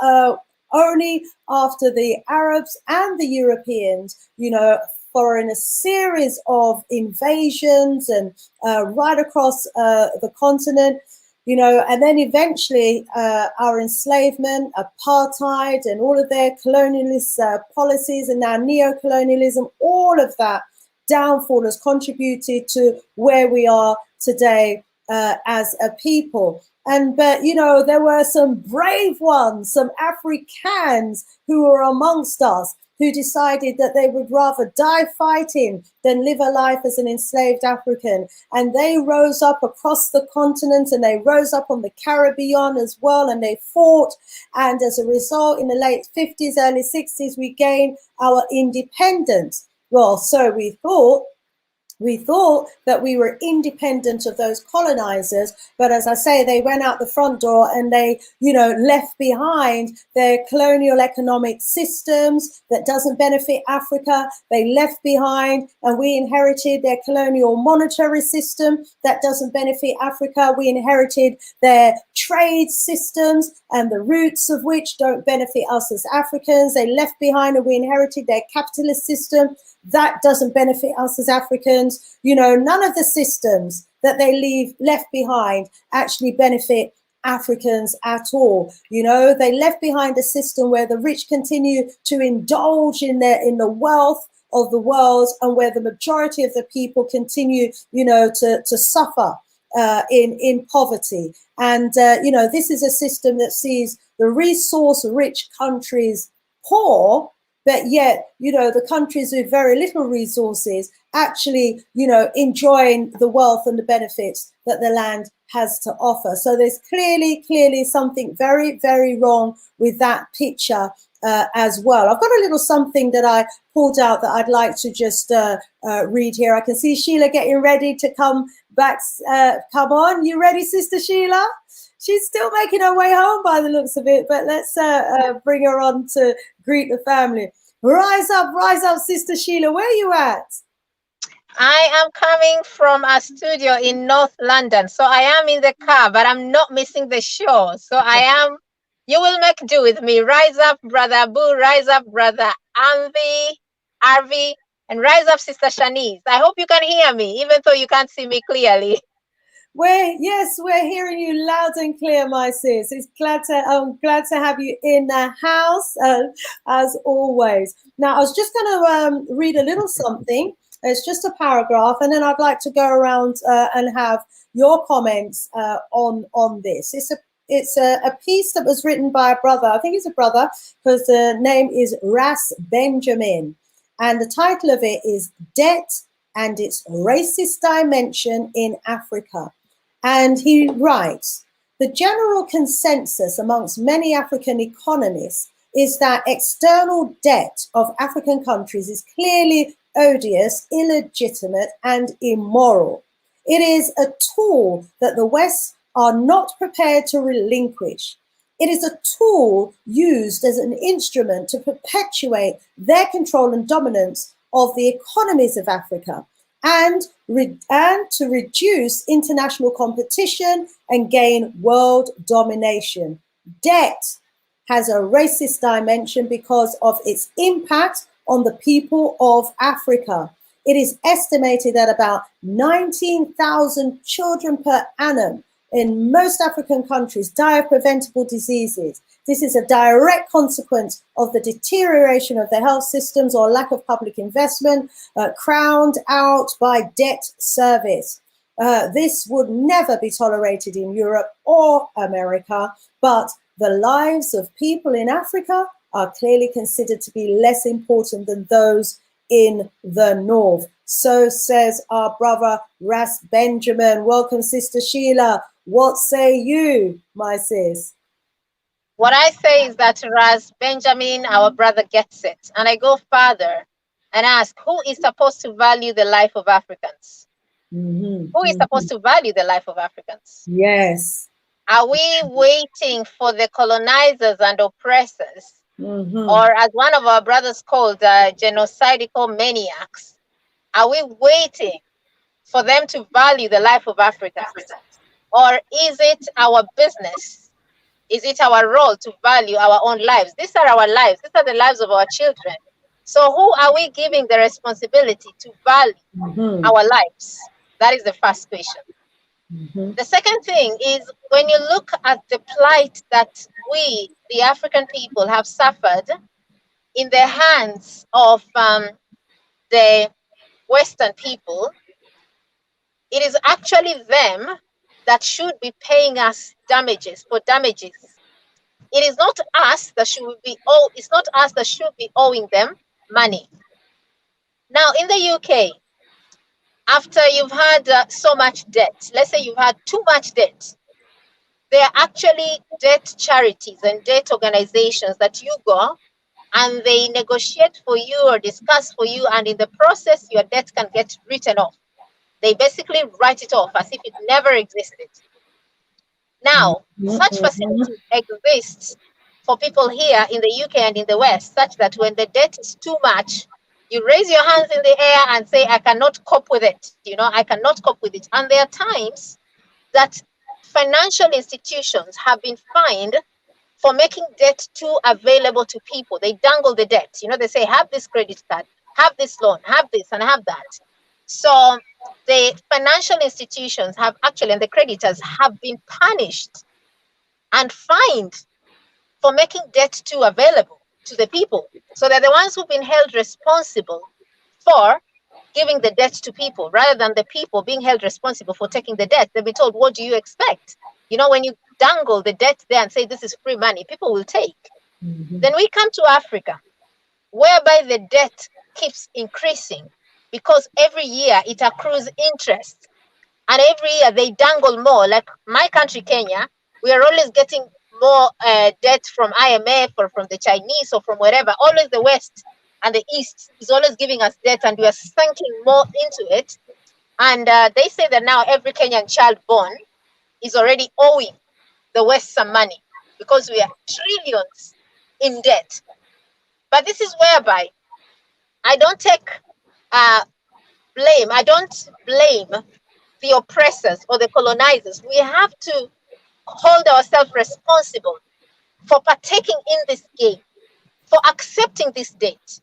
only after the Arabs and the Europeans, you know, following a series of invasions and right across the continent, you know, and then eventually our enslavement, apartheid, and all of their colonialist policies, and now neo-colonialism, all of that downfall has contributed to where we are today as a people. And but, you know, there were some brave ones, some Africans who were amongst us, who decided that they would rather die fighting than live a life as an enslaved African. And they rose up across the continent, and they rose up on the Caribbean as well, and they fought. And as a result, in the late 50s, early 60s, we gained our independence. Well, so we thought. We thought that we were independent of those colonizers, but as I say, they went out the front door and they, you know, left behind their colonial economic systems that doesn't benefit Africa. They left behind, and we inherited their colonial monetary system that doesn't benefit Africa. We inherited their trade systems, and the roots of which don't benefit us as Africans. They left behind, and we inherited their capitalist system that doesn't benefit us as Africans. You know, none of the systems that they left behind actually benefit Africans at all. You know, they left behind a system where the rich continue to indulge in the wealth of the world, and where the majority of the people continue, you know, to suffer in poverty. And you know, this is a system that sees the resource-rich countries poor, but yet, you know, the countries with very little resources actually, you know, enjoying the wealth and the benefits that the land has to offer. So there's clearly something very, very wrong with that picture as well. I've got a little something that I pulled out that I'd like to just read here. I can see Sheila getting ready to come back. Come on, you ready, Sister Sheila? She's still making her way home by the looks of it, but let's bring her on to greet the family. Rise up, Sister Sheila. Where are you at? I am coming from a studio in North London. So I am in the car, but I'm not missing the show. So I am, you will make do with me. Rise up, Brother Abu. Rise up, Brother Arvi. And rise up, Sister Shanice. I hope you can hear me, even though you can't see me clearly. Yes, we're hearing you loud and clear, my sis. I'm glad to have you in the house, as always. Now, I was just going to read a little something. It's just a paragraph, and then I'd like to go around and have your comments on this. It's a piece that was written by a brother. I think he's a brother, because the name is Ras Benjamin, and the title of it is Debt and Its Racist Dimension in Africa. And he writes, the general consensus amongst many African economists is that external debt of African countries is clearly odious, illegitimate, and immoral. It is a tool that the West are not prepared to relinquish. It is a tool used as an instrument to perpetuate their control and dominance of the economies of Africa and to reduce international competition and gain world domination. Debt has a racist dimension because of its impact on the people of Africa. It is estimated that about 19,000 children per annum in most African countries die of preventable diseases. This is a direct consequence of the deterioration of the health systems or lack of public investment, crowned out by debt service. This would never be tolerated in Europe or America, but the lives of people in Africa are clearly considered to be less important than those in the north. So says our brother Ras Benjamin. Welcome, Sister Sheila. What say you, my sis? What I say is that Ras Benjamin, our brother, gets it. And I go further and ask, who is supposed to value the life of Africans? Who is supposed to value the life of Africans? Yes. Are we waiting for the colonizers and oppressors, or as one of our brothers called genocidal maniacs? Are we waiting for them to value the life of Africans? Or is it our business? Is it our role to value our own lives? These are our lives. These are the lives of our children. So who are we giving the responsibility to value our lives? That is the first question. The second thing is, when you look at the plight that we, the African people, have suffered in the hands of the Western people, it is actually them that should be paying us damages for damages. It is not us that it's not us that should be owing them money. Now, in the UK, after you've had so much debt, let's say you've had too much debt, there are actually debt charities and debt organizations that you go and they negotiate for you or discuss for you, and in the process, your debt can get written off. They basically write it off as if it never existed. Now, such facilities exist for people here in the UK and in the West, such that when the debt is too much, you raise your hands in the air and say, I cannot cope with it. I cannot cope with it. And there are times that financial institutions have been fined for making debt too available to people. They dangle the debt. They say, have this credit card, have this loan, have this and have that. So the financial institutions have actually, and the creditors have been punished and fined for making debt too available to the people. So they're the ones who've been held responsible for giving the debt to people, rather than the people being held responsible for taking the debt. They'll be told, what do you expect? When you dangle the debt there and say this is free money, people will take. Then we come to Africa, whereby the debt keeps increasing because every year it accrues interest. And every year they dangle more. Like my country, Kenya, we are always getting more debt from IMF or from the Chinese or from wherever. Always the West and the East is always giving us debt, and we are sinking more into it. And they say that now every Kenyan child born is already owing the West some money because we are trillions in debt. But this is whereby I don't take blame. I don't blame the oppressors or the colonizers. We have to hold ourselves responsible for partaking in this game, for accepting this debt.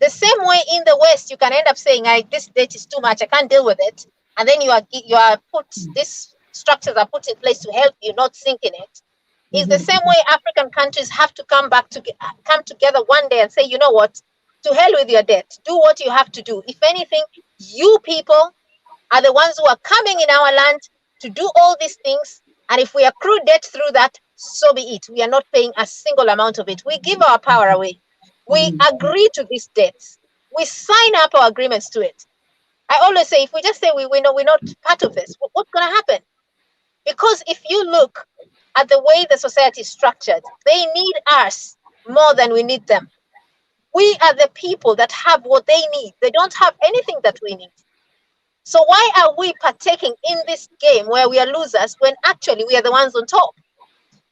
The same way in the West, you can end up saying, this debt is too much, I can't deal with it. And then these structures are put in place to help you not sink in it. It's the same way African countries have to come together one day and say, you know what, to hell with your debt, do what you have to do. If anything, you people are the ones who are coming in our land to do all these things. And if we accrue debt through that, so be it. We are not paying a single amount of it. We give our power away. We agree to these debts. We sign up our agreements to it. I always say, if we just say we're not part of this, what's going to happen? Because if you look at the way the society is structured, they need us more than we need them. We are the people that have what they need. They don't have anything that we need. So why are we partaking in this game where we are losers when actually we are the ones on top?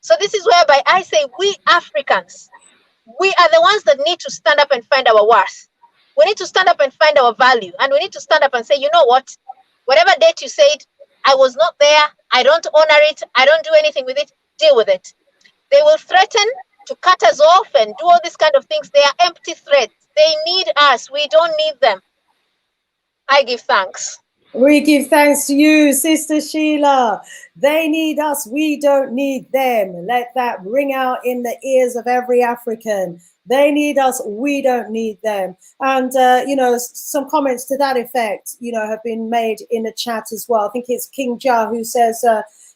So this is whereby I say we Africans, we are the ones that need to stand up and find our worth. We need to stand up and find our value. And we need to stand up and say, you know what? Whatever date you said, I was not there. I don't honor it. I don't do anything with it. Deal with it. They will threaten to cut us off and do all these kind of things. They are empty threats. They need us. We don't need them. I give thanks. We give thanks to you, Sister Sheila. They need us. We don't need them. Let that ring out in the ears of every African. They need us. We don't need them. And, some comments to that effect, have been made in the chat as well. I think it's King Jah who says,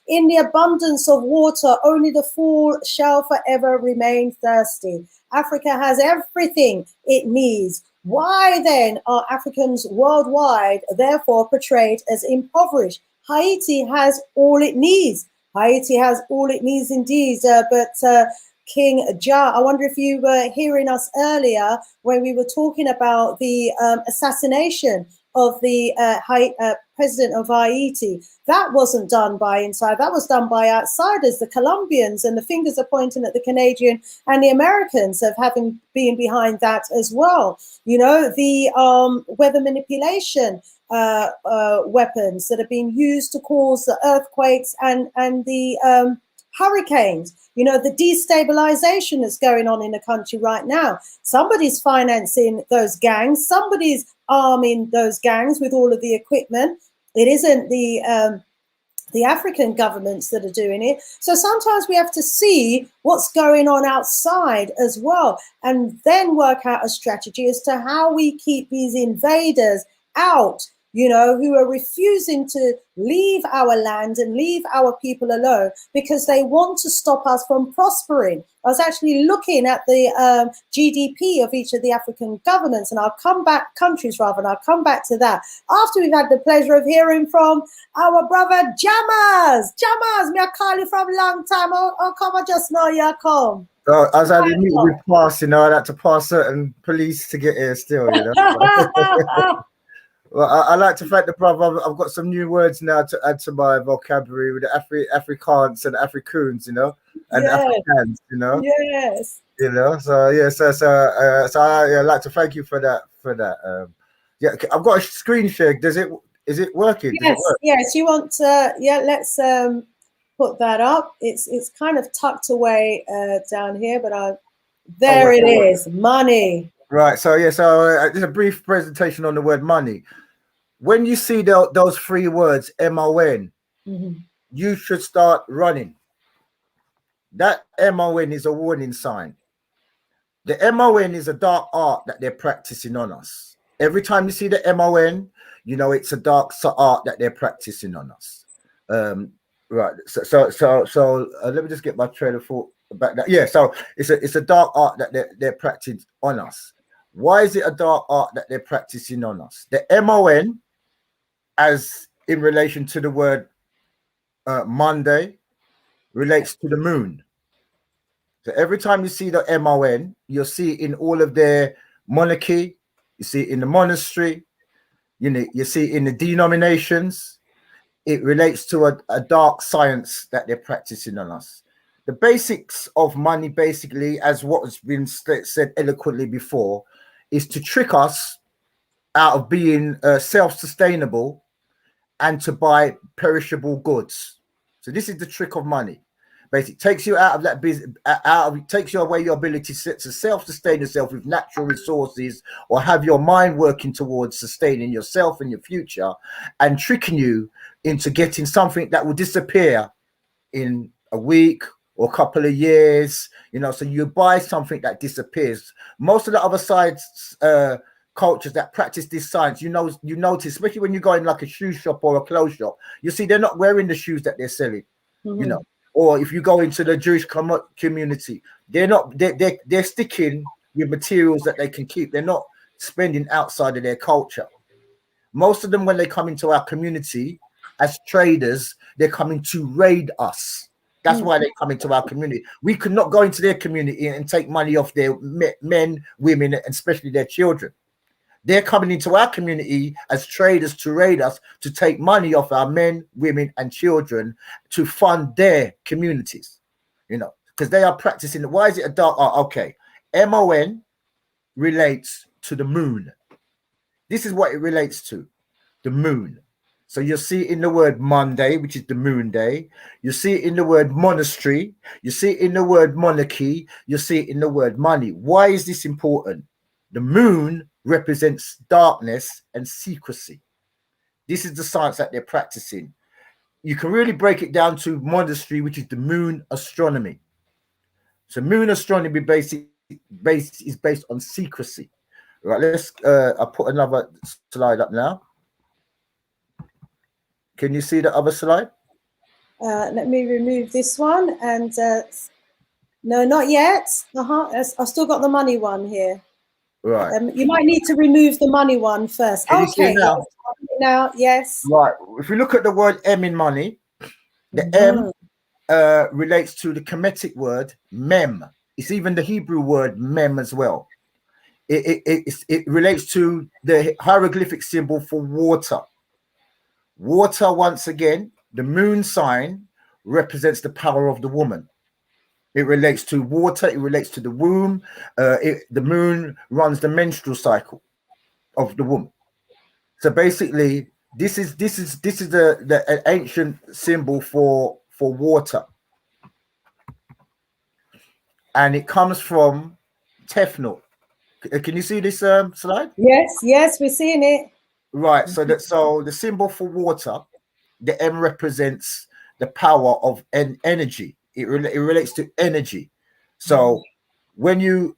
in the abundance of water, only the fool shall forever remain thirsty. Africa has everything it needs. Why then are Africans worldwide therefore portrayed as impoverished? Haiti has all it needs. Haiti has all it needs indeed. But King Jah, I wonder if you were hearing us earlier when we were talking about the assassination of the president of Haiti. That wasn't done by inside. That was done by outsiders, the Colombians, and the fingers are pointing at the Canadian and the Americans of having been behind that as well. The weather manipulation weapons that have been used to cause the earthquakes and the hurricanes, the destabilization that's going on in the country right now. Somebody's financing those gangs. Somebody's arming those gangs with all of the equipment. It isn't the African governments that are doing it. So sometimes we have to see what's going on outside as well, and then work out a strategy as to how we keep these invaders out, who are refusing to leave our land and leave our people alone because they want to stop us from prospering. I was actually looking at the GDP of each of the African governments, and I'll come back to that after we've had the pleasure of hearing from our brother Jammers. Jammers, me I call you from a long time. I'll come, I just know you come. So as I meet with pass, I had to pass certain police to get here still, Well, I like to thank the brother. I've got some new words now to add to my vocabulary with the Afrikaans and Afrikaans, and Afrikaans, Yes. So yes, so I like to thank you for that. I've got a screen share. Is it working? Yes, yes. You want let's put that up. It's kind of tucked away down here, but there it is. Money. Right. So just a brief presentation on the word money. When you see those three words, MON, you should start running. That MON is a warning sign. The MON is a dark art that they're practicing on us. Every time you see the MON, it's a dark art that they're practicing on us. Right. So let me just get my trail of thought back. Yeah. So it's a dark art that they're practicing on us. Why is it a dark art that they're practicing on us? The MON, as in relation to the word Monday, relates to the moon. So every time you see the MON, you'll see it in all of their monarchy, you see it in the monastery, you see it in the denominations. It relates to a dark science that they're practicing on us. The basics of money, basically, as what has been said eloquently before, is to trick us out of being self-sustainable and to buy perishable goods. So this is the trick of money. Basically, it takes you out of that business, takes you away your ability to self-sustain yourself with natural resources, or have your mind working towards sustaining yourself and your future, and tricking you into getting something that will disappear in a week or a couple of years. So you buy something that disappears. Most of the other sides, cultures that practice this science, you notice, especially when you go in like a shoe shop or a clothes shop, you see they're not wearing the shoes that they're selling. Or if you go into the Jewish community, they're sticking with materials that they can keep. They're not spending outside of their culture. Most of them, when they come into our community as traders, they're coming to raid us. That's why they come into our community. We could not go into their community and take money off their men, women, and especially their children. They're coming into our community as traders to raid us to take money off our men, women, and children to fund their communities, you know, because they are practicing. Why is it a dark art? Okay. MON relates to the moon. This is what it relates to, the moon. So you'll see it in the word Monday, which is the moon day. You see it in the word monastery. You see it in the word monarchy. You see it in the word money. Why is this important? The moon represents darkness and secrecy. This is the science that they're practicing. You can really break it down to monastery, which is the moon astronomy. So moon astronomy is based on secrecy. Right, let's I'll put another slide up now. Can you see the other slide? Let me remove this one. And no, not yet. I've still got the money one here. Right. You might need to remove the money one first. Can you see it now? Now, yes. Right. If we look at the word M in money, the M relates to the Kemetic word mem. It's even the Hebrew word mem as well. It relates to the hieroglyphic symbol for water. Water, once again, the moon sign represents the power of the woman. It relates to water. It relates to the womb. The moon runs the menstrual cycle of the woman. So basically, this is the ancient symbol for water, and it comes from Tefnut. Can you see this slide? Yes, we're seeing it. Right. So the symbol for water, the M represents the power of energy. It relates to energy. So when you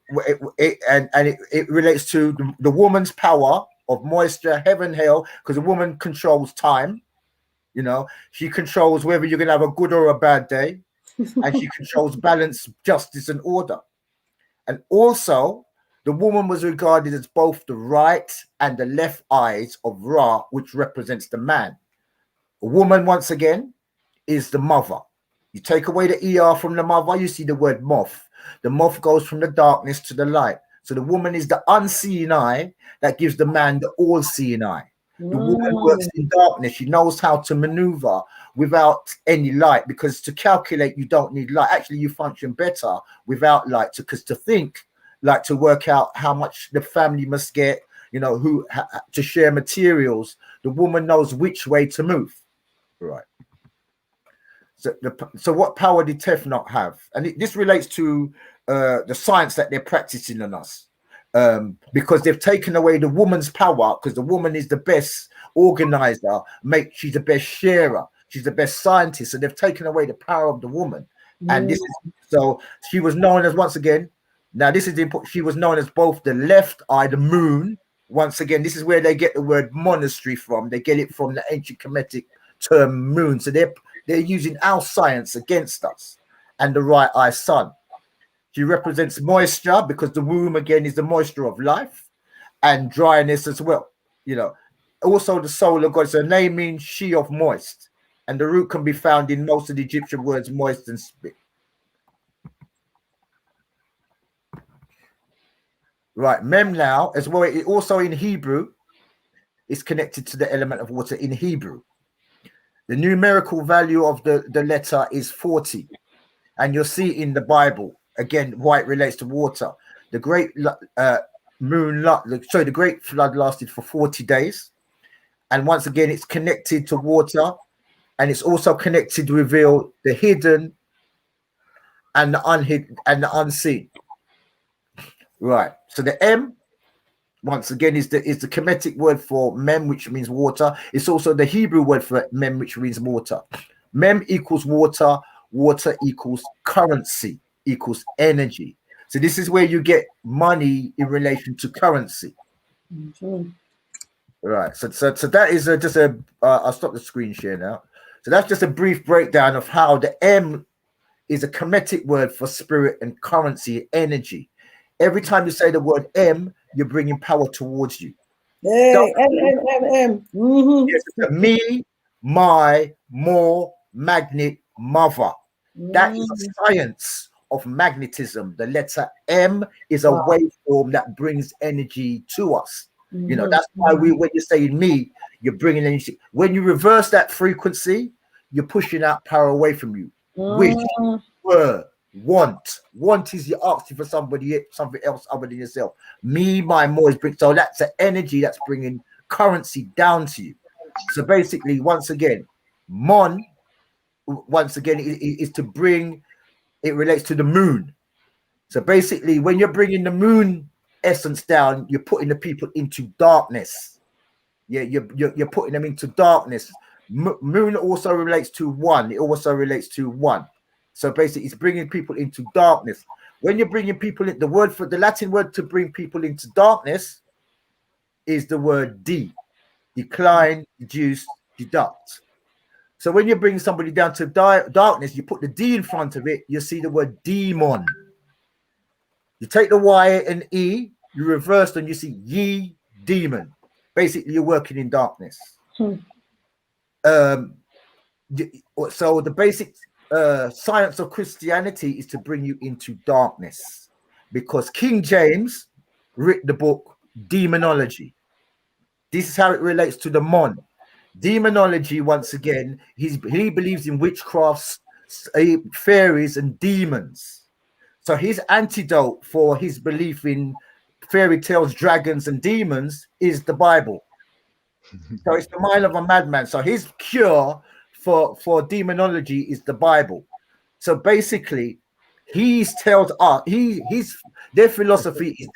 it relates to the woman's power of moisture, heaven, hell, because a woman controls time. You know, she controls whether you're gonna have a good or a bad day, and she controls balance, justice, and order. And also, the woman was regarded as both the right and the left eyes of Ra, which represents the man. A woman, once again, is the mother. You take away the ER from the mother, you see the word moth. The moth goes from the darkness to the light. So the woman is the unseen eye that gives the man the all-seeing eye. The woman works in darkness. She knows how to maneuver without any light, because to calculate, you don't need light. Actually, you function better without light, because to think, like to work out how much the family must get, you know, to share materials, the woman knows which way to move. Right. So what power did Tefnut have? And this relates to the science that they're practicing on us, because they've taken away the woman's power, because the woman is the best organizer, she's the best sharer, she's the best scientist. So they've taken away the power of the woman. And this is, so she was known as, once again, now this is important, she was known as both the left eye, the moon. Once again, this is where they get the word monastery from. They get it from the ancient Kemetic term moon. So they're using our science against us. And the right eye, sun. She represents moisture, because the womb, again, is the moisture of life, and dryness as well. You know, also the soul of God. So her name means she of moist. And the root can be found in most of the Egyptian words, moist and spit. Right, mem now, as well, it also in Hebrew, is connected to the element of water in Hebrew. The numerical value of the letter is 40. And you'll see in the Bible, again, why it relates to water. The great the great flood lasted for 40 days. And once again, it's connected to water. And it's also connected to reveal the hidden and the unhidden and the unseen. Right. So the M, once again, is the Kemetic word for mem, which means water. It's also the Hebrew word for mem, which means water. Mem equals water. Water equals currency, equals energy. So this is where you get money in relation to currency. Right. So that is just a. I'll stop the screen share now. So that's just a brief breakdown of how the M is a Kemetic word for spirit and currency, energy. Every time you say the word M, you're bringing power towards you. Hey, M. Yes, me, my, more, magnet, mother. That is a science of magnetism. The letter M is a Wow. waveform that brings energy to us. You know, that's why when you're saying me, you're bringing energy. When you reverse that frequency, you're pushing out power away from you. Wish, were, want. Want is you're asking for something else other than yourself. Me, my, more is bring. So that's the energy that's bringing currency down to you. So basically, once again, is to bring. It relates to the moon. So basically, when you're bringing the moon essence down, you're putting the people into darkness. Yeah, you're putting them into darkness. Moon also relates to one. It also relates to one. So basically, it's bringing people into darkness. When you're bringing people in, the Latin word to bring people into darkness is the word decline, deduce, deduct. So when you're bringing somebody down to darkness, you put the D in front of it, you see the word demon. You take the Y and E, you reverse them, you see ye, demon. Basically, you're working in darkness. So the basic science of Christianity is to bring you into darkness, because King James wrote the book Demonology. This is how it relates to the Mon. Demonology, once again, he believes in witchcrafts, fairies, and demons. So his antidote for his belief in fairy tales, dragons, and demons is the Bible. So it's the mind of a madman. So his cure for demonology is the Bible. So basically, their philosophy is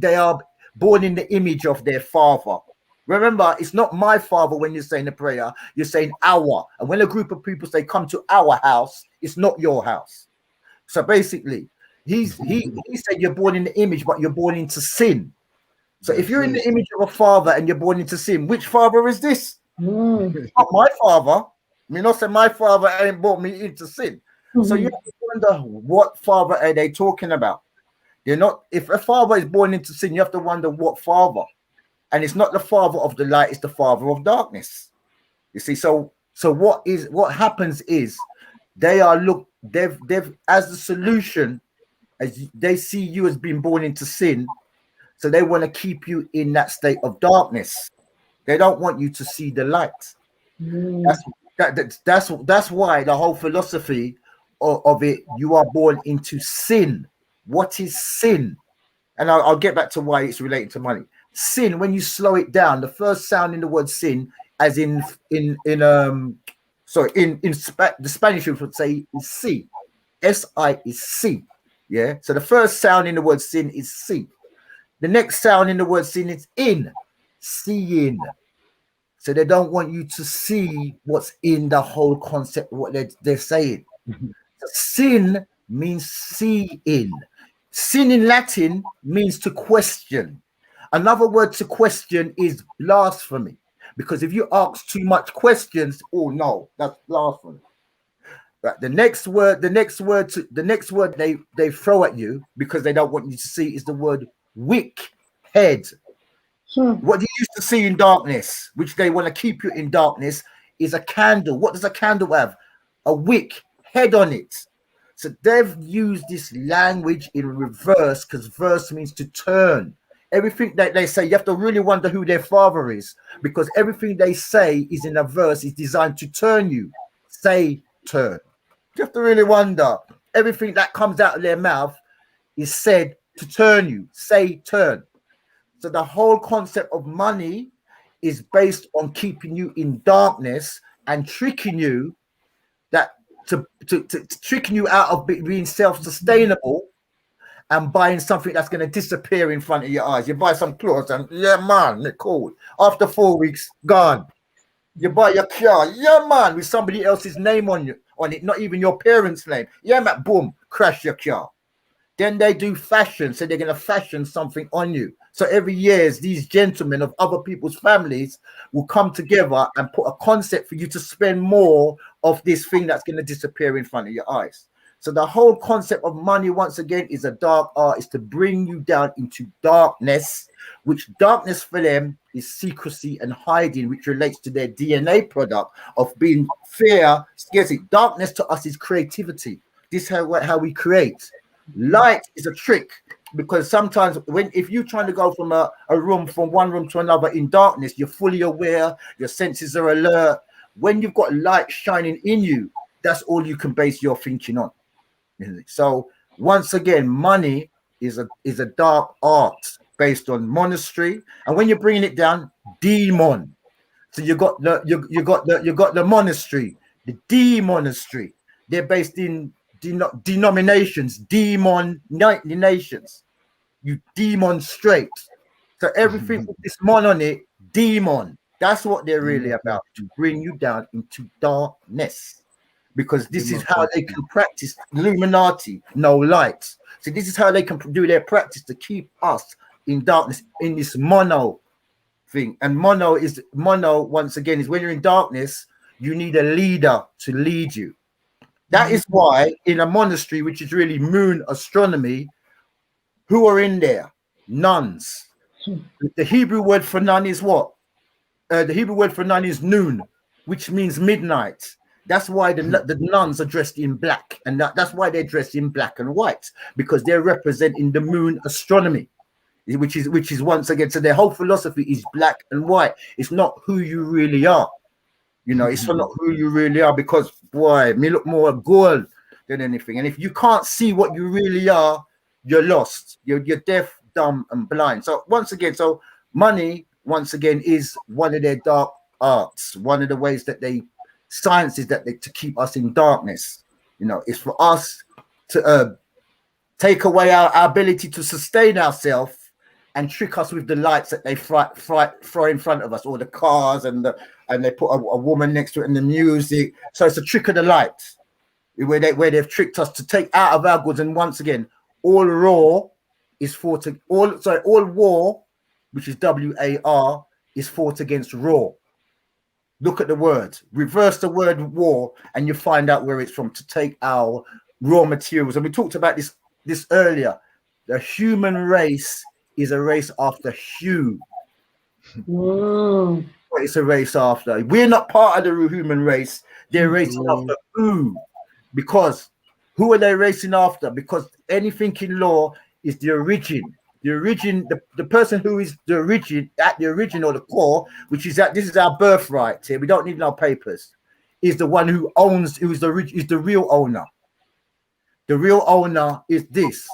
they are born in the image of their father. Remember, it's not my father when you're saying a prayer, you're saying our. And when a group of people say, come to our house, it's not your house. So basically, he said you're born in the image, but you're born into sin. So if you're in the image of a father and you're born into sin, which father is this? Not my father. I mean, not say my father ain't brought me into sin. So you have to wonder, what father are they talking about? You're not. If a father is born into sin, you have to wonder what father. And it's not the father of the light; it's the father of darkness. You see. So what happens is they've as the solution, as they see you as being born into sin. So they want to keep you in that state of darkness. They don't want you to see the light. That's why the whole philosophy of it, you are born into sin. What is sin? And I'll get back to why it's related to money. Sin, when you slow it down, the first sound in the word sin, as the Spanish would say is C. S-I is C. Yeah. So the first sound in the word sin is C. The next sound in the word sin is in, seeing. So they don't want you to see what's in the whole concept of what they're saying. Sin means seeing. Sin in Latin means to question. Another word to question is blasphemy. Because if you ask too much questions, oh no, that's blasphemy. Right. The next word they throw at you, because they don't want you to see, is the word wick, head. What you used to see in darkness, which they want to keep you in darkness, is a candle. What does a candle have? A wick, head on it. So they've used this language in reverse, because verse means to turn. Everything that they say, you have to really wonder who their father is, because everything they say is in a verse is designed to turn you. Say, turn. You have to really wonder. Everything that comes out of their mouth is said to turn you. Say, turn. So the whole concept of money is based on keeping you in darkness and tricking you to tricking you out of being self-sustainable and buying something that's going to disappear in front of your eyes. You buy some clothes and yeah, man, they're cool. After 4 weeks, gone. You buy your car, yeah, man, with somebody else's name on it, not even your parents' name. Yeah, man, boom, crash your car. Then they do fashion, so they're going to fashion something on you. So every year, these gentlemen of other people's families will come together and put a concept for you to spend more of this thing that's going to disappear in front of your eyes. So the whole concept of money, once again, is a dark art, is to bring you down into darkness, which darkness for them is secrecy and hiding, which relates to their DNA product of being fear, scarcity. Darkness to us is creativity. This is how we create. Light is a trick, because sometimes if you're trying to go from a room, from one room to another in darkness, you're fully aware, your senses are alert. When you've got light shining in you, that's all you can base your thinking on. So once again, money is a dark art based on monastery, and when you're bringing it down, demon. So you got the monastery, the demonastery. They're based in denominations, nations. You demonstrate. So everything with this mon on it, demon. That's what they're really about, to bring you down into darkness. Because this is how they can practice Illuminati, no light. So this is how they can do their practice to keep us in darkness, in this mono thing. And mono, once again, is when you're in darkness, you need a leader to lead you. That is why in a monastery, which is really moon astronomy, who are in there? Nuns. The Hebrew word for nun is what? The Hebrew word for nun is noon, which means midnight. That's why the nuns are dressed in black, and that's why they're dressed in black and white, because they're representing the moon astronomy, which is once again, so their whole philosophy is black and white. It's not who you really are, it's not who you really are, because boy, me look more gold than anything. And if you can't see what you really are, you're lost. You're deaf, dumb, and blind. So once again, money, once again, is one of their dark arts, one of the ways that sciences that to keep us in darkness. It's for us to take away our ability to sustain ourselves and trick us with the lights that they throw in front of us, or the cars, and they put a woman next to it, and the music. So it's a trick of the light, where they've tricked us to take out of our goods. And once again, all war, which is WAR, is fought against raw. Look at the word, reverse the word war, and you find out where it's from, to take our raw materials. And we talked about this earlier. The human race is a race after hue. It's a race after. We're not part of the human race. They're racing after who? Because who are they racing after? Because anything in law is the origin. The person who is the origin, at the origin or the core, which is this is our birthright here. We don't need no papers. Is the one who owns, is the real owner. The real owner is this.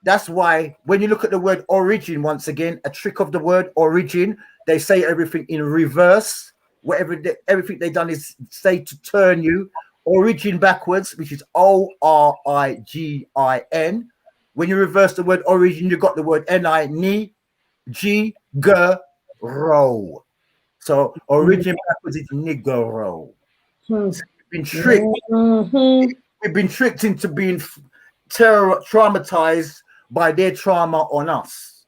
That's why when you look at the word origin, once again, a trick of the word origin, they say everything in reverse. Everything they've done is say to turn you. Origin backwards, which is ORIGIN. When you reverse the word origin, you got the word NIGGERO. So origin backwards is Negro. So we've been tricked. We've been tricked into being traumatized by their trauma on us.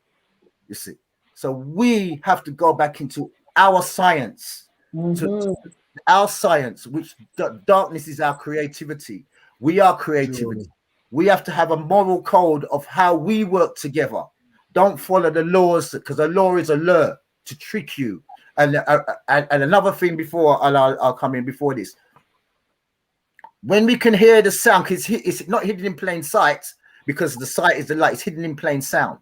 You see. So we have to go back into our science. To our science, which darkness is our creativity. We are creativity. We have to have a moral code of how we work together. Don't follow the laws, because the law is a lure to trick you. And another thing before, and I'll come in before this. When we can hear the sound, it's not hidden in plain sight, because the sight is the light. It's hidden in plain sound.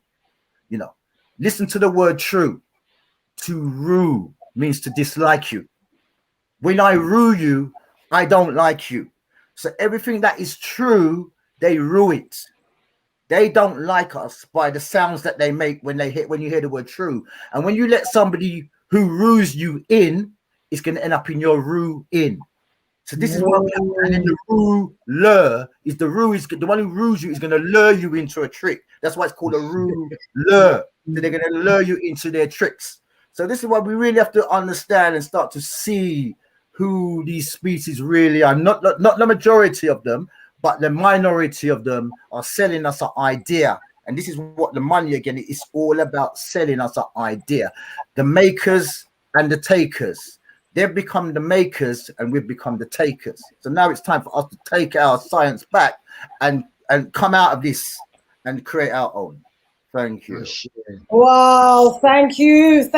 Listen to the word true. To rue means to dislike you. When I rue you, I don't like you. So everything that is true, they rue it. They don't like us by the sounds that they make when you hear the word true. And when you let somebody who rues you in, it's going to end up in your rue in. So this is what we have. And then the ruler is the one who rules you is going to lure you into a trick. That's why it's called a ruler. So they're going to lure you into their tricks. So this is why we really have to understand and start to see who these species really are. Not the majority of them, but the minority of them are selling us an idea. And this is what the money, again, is all about, selling us an idea. The makers and the takers. They've become the makers and we've become the takers. So now it's time for us to take our science back and come out of this and create our own. Thank you. Wow, thank you,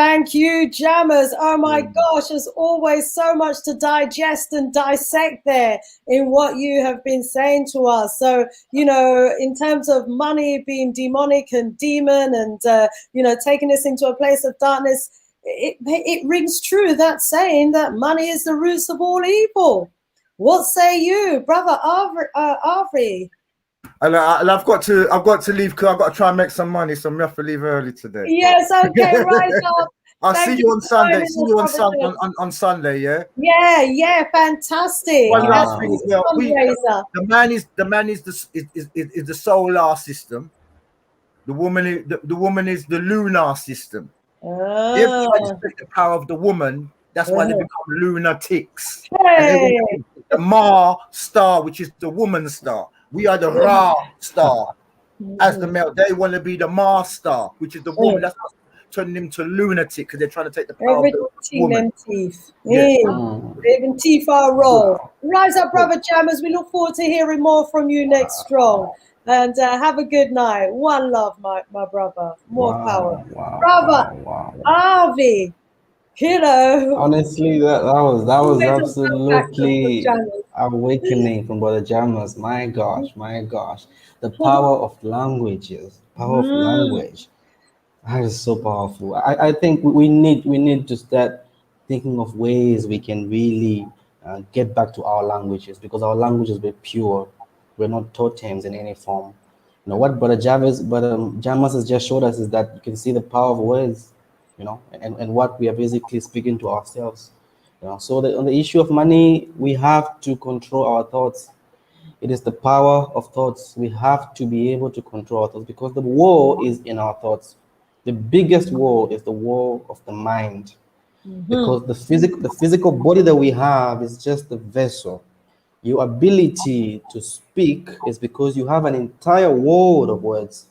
jammers. Oh my gosh, there's always so much to digest and dissect there in what you have been saying to us. So, you know, in terms of money being demonic and demon and, you know, taking us into a place of darkness, it rings true, that saying that money is the roots of all evil. What say you, brother Arvi? And I've got to leave because I've got to try and make some money, so I'm gonna have to leave early today. Yes, okay, rise up. I'll see you on Sunday. See you on Sunday, yeah. Yeah, fantastic. One last thing as well. The man is the solar system. The woman is the lunar system. They've tried to take the power of the woman. That's why they become lunatics. Hey. And the Ma star, which is the woman star. We are the Ra star. As the male, they want to be the Ma star, which is the woman. That's what's turning them to lunatic because they're trying to take the power of the woman. Teeth. Yes. Even teeth are roll. Rise up, brother jammers. We look forward to hearing more from you next strong. And have a good night. One love, my brother. More power. Brother Arvi. Hello. Honestly, that was absolutely awakening from Brother Jammers. My gosh. The power of languages. Power of language. That is so powerful. I think we need to start thinking of ways we can really get back to our languages, because our languages were pure. We're not totems in any form. You know what Brother Jammers has just showed us is that you can see the power of words, you know, and what we are basically speaking to ourselves. You know, so on the issue of money, we have to control our thoughts. It is the power of thoughts. We have to be able to control our thoughts, because the war is in our thoughts. The biggest war is the war of the mind, because the physical body that we have is just the vessel. Your ability to speak is because you have an entire world of words.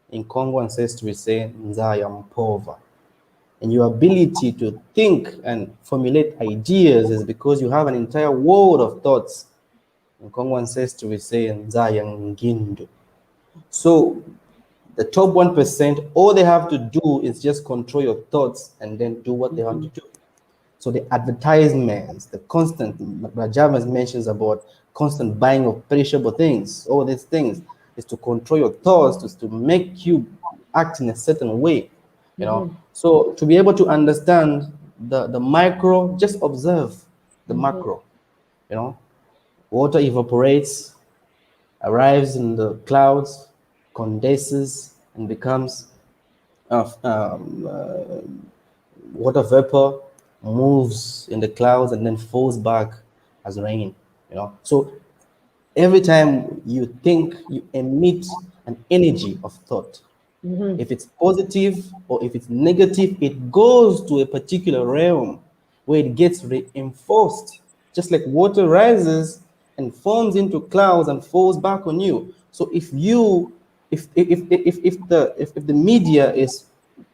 In Congo ancestry say Nzaya Mpova. And your ability to think and formulate ideas is because you have an entire world of thoughts. In Congo ancestry we say Nzaya Ngindu. So the top 1%, all they have to do is just control your thoughts and then do what they want to do. So the advertisements, the constant, Rajamas mentions about constant buying of perishable things, all these things, is to control your thoughts, to make you act in a certain way, you know. So to be able to understand the micro, just observe the macro, you know. Water evaporates, arrives in the clouds, condenses, and becomes water vapor, moves in the clouds and then falls back as rain, you know. So every time you think, you emit an energy of thought. If it's positive or if it's negative, it goes to a particular realm where it gets reinforced, just like water rises and forms into clouds and falls back on you. So if the media is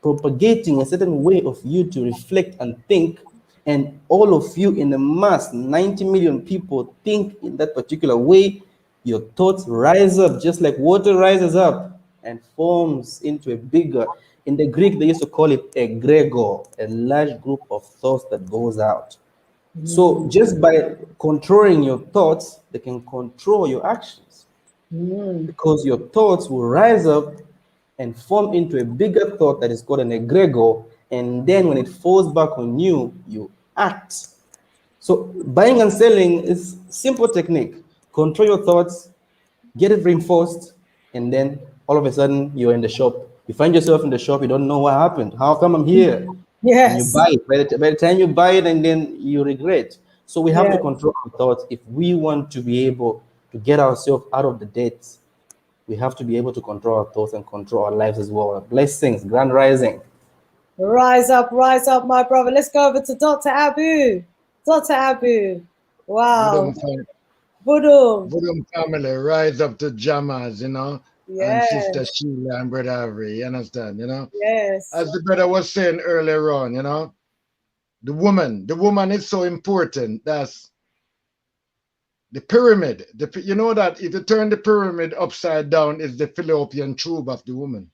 propagating a certain way of you to reflect and think, and all of you in the mass, 90 million people, think in that particular way, your thoughts rise up just like water rises up and forms into a bigger, in the Greek they used to call it egregor, a large group of thoughts that goes out. So just by controlling your thoughts, they can control your actions, because your thoughts will rise up and form into a bigger thought that is called an egregor, and then when it falls back on you, you act. So buying and selling is simple technique. Control your thoughts, get it reinforced, and then all of a sudden you're in the shop. You find yourself in the shop, you don't know what happened. How come I'm here? Yes. And you buy it. By the time you buy it, and then you regret. So we have to control our thoughts if we want to be able to get ourselves out of the debts. We have to be able to control our thoughts and control our lives as well. Blessings, grand rising. Rise up, my brother. Let's go over to Dr. Abu. Dr. Abu. Wow. Budum family, rise up to Jammers, you know. Yes. And Sister Sheila and Brother Avery, you understand, you know? Yes. As the brother was saying earlier on, you know, The woman is so important. That's the pyramid. You know that if you turn the pyramid upside down, is the fallopian tube of the woman.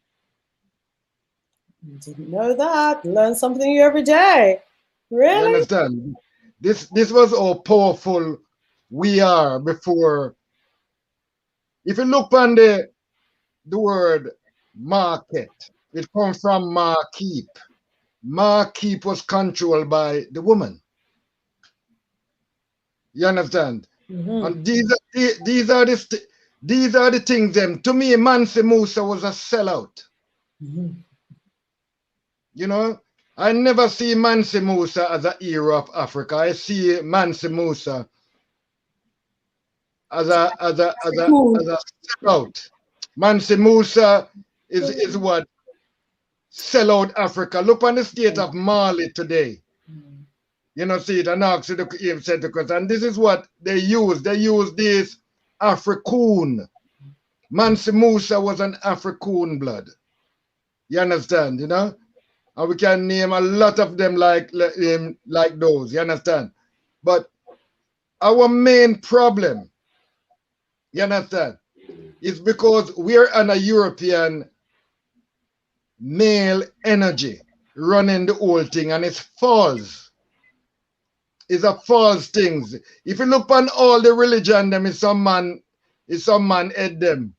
Didn't know that. Learn something new every day. Really? You understand? This was how powerful we are before. If you look on the word market, it comes from markeep. Markeep was controlled by the woman. You understand? And these are the things. Them to me, Mansa Musa was a sellout. You know, I never see Mansa Musa as a hero of Africa. I see Mansa Musa as a sellout. Mansa Musa is what sell out Africa. Look on the state of Mali today. You know, see it and ask you the question. And this is what they use. They use this Africoon. Mansa Musa was an Africoon blood. You understand, you know? And we can name a lot of them like those, you understand? But our main problem, you understand, is because we're on a European male energy running the whole thing, and it's false. It's a false thing. If you look on all the religion, them is some man head them.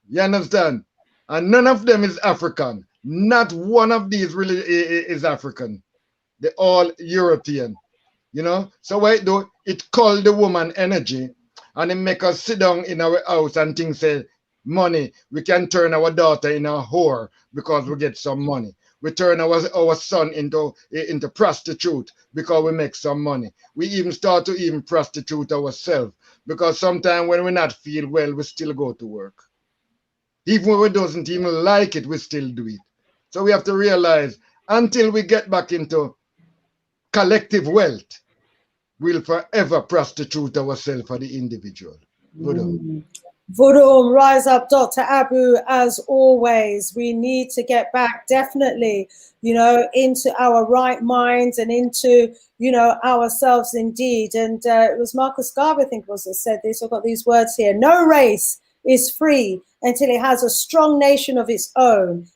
You understand? And none of them is African. Not one of these really is African. They're all European. You know? So what it do, it call the woman energy and it make us sit down in our house and think say, money, we can turn our daughter in a whore because we get some money. We turn our son into prostitute because we make some money. We even start to even prostitute ourselves because sometimes when we not feel well, we still go to work. Even when we doesn't even like it, we still do it. So we have to realize until we get back into collective wealth, we'll forever prostitute ourselves for the individual. Voodoo, rise up, Dr. Abu, as always. We need to get back definitely, into our right minds and into, ourselves indeed. And it was Marcus Garvey, I think it was, that said this. I've got these words here. No race is free until it has a strong nation of its own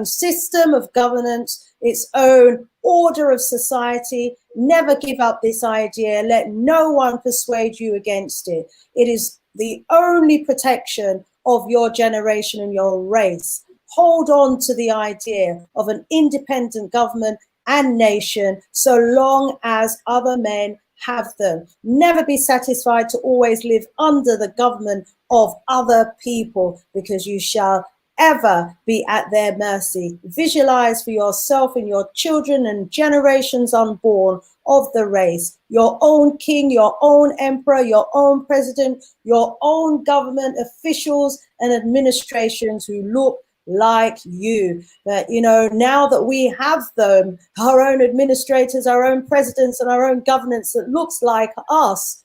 system of governance, its own order of society. Never give up this idea. Let no one persuade you against it. It is the only protection of your generation and your race. Hold on to the idea of an independent government and nation so long as other men have them. Never be satisfied to always live under the government of other people, because you shall ever be at their mercy. Visualize for yourself and your children and generations unborn of the race, your own king, your own emperor, your own president, your own government officials and administrations who look like you. But now that we have them, our own administrators, our own presidents and our own governance that looks like us,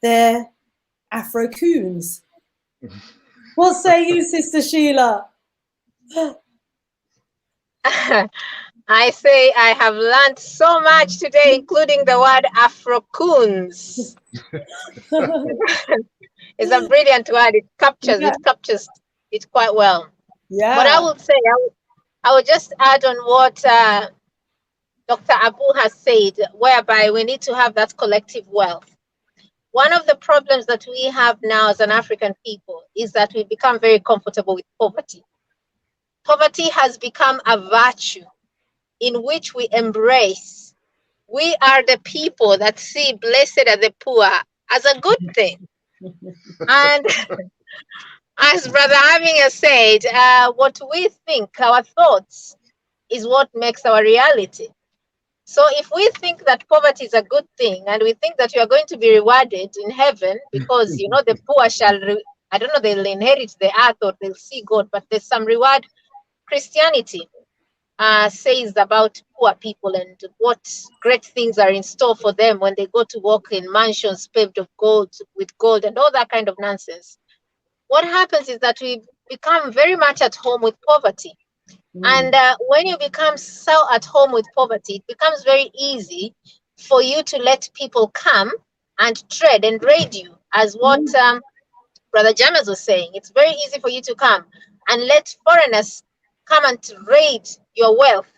they're Afro-coons. What say you, Sister Sheila? I say I have learned so much today, including the word Afro-coons. It's a brilliant word. It captures it quite well. Yeah. But I would say, I would just add on what Dr. Abu has said, whereby we need to have that collective wealth. One of the problems that we have now as an African people is that we become very comfortable with poverty. Poverty has become a virtue in which we embrace. We are the people that see blessed are the poor as a good thing. And as Brother Having has said, what we think, our thoughts, is what makes our reality. So if we think that poverty is a good thing and we think that you are going to be rewarded in heaven because, the poor they'll inherit the earth or they'll see God, but there's some reward. Christianity says about poor people and what great things are in store for them when they go to walk in mansions paved with gold and all that kind of nonsense. What happens is that we become very much at home with poverty. And when you become so at home with poverty, it becomes very easy for you to let people come and trade and raid you, as what Brother James was saying. It's very easy for you to come and let foreigners come and raid your wealth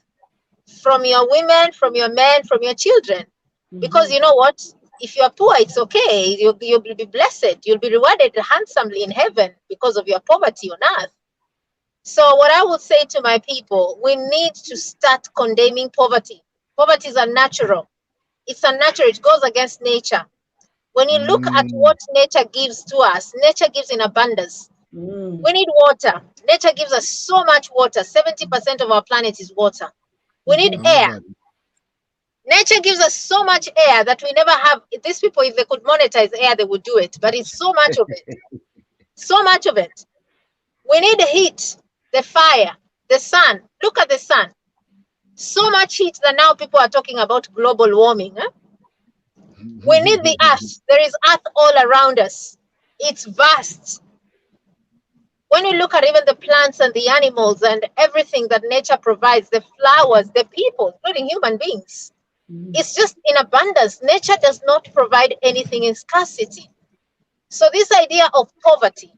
from your women, from your men, from your children. Because you know what? If you are poor, it's okay. You'll be blessed. You'll be rewarded handsomely in heaven because of your poverty on earth. So what I would say to my people, we need to start condemning poverty. Poverty is unnatural. It's unnatural. It goes against nature. When you look at what nature gives to us, nature gives in abundance. We need water. Nature gives us so much water. 70% of our planet is water. We need air. Nature gives us so much air that we never have. These people, if they could monetize air, they would do it. But it's so much of it. So much of it. We need the heat, the fire, the sun. Look at the sun. So much heat that now people are talking about global warming. We need the earth. There is earth all around us. It's vast. When you look at even the plants and the animals and everything that nature provides, the flowers, the people, including human beings, it's just in abundance. Nature does not provide anything in scarcity. So this idea of poverty,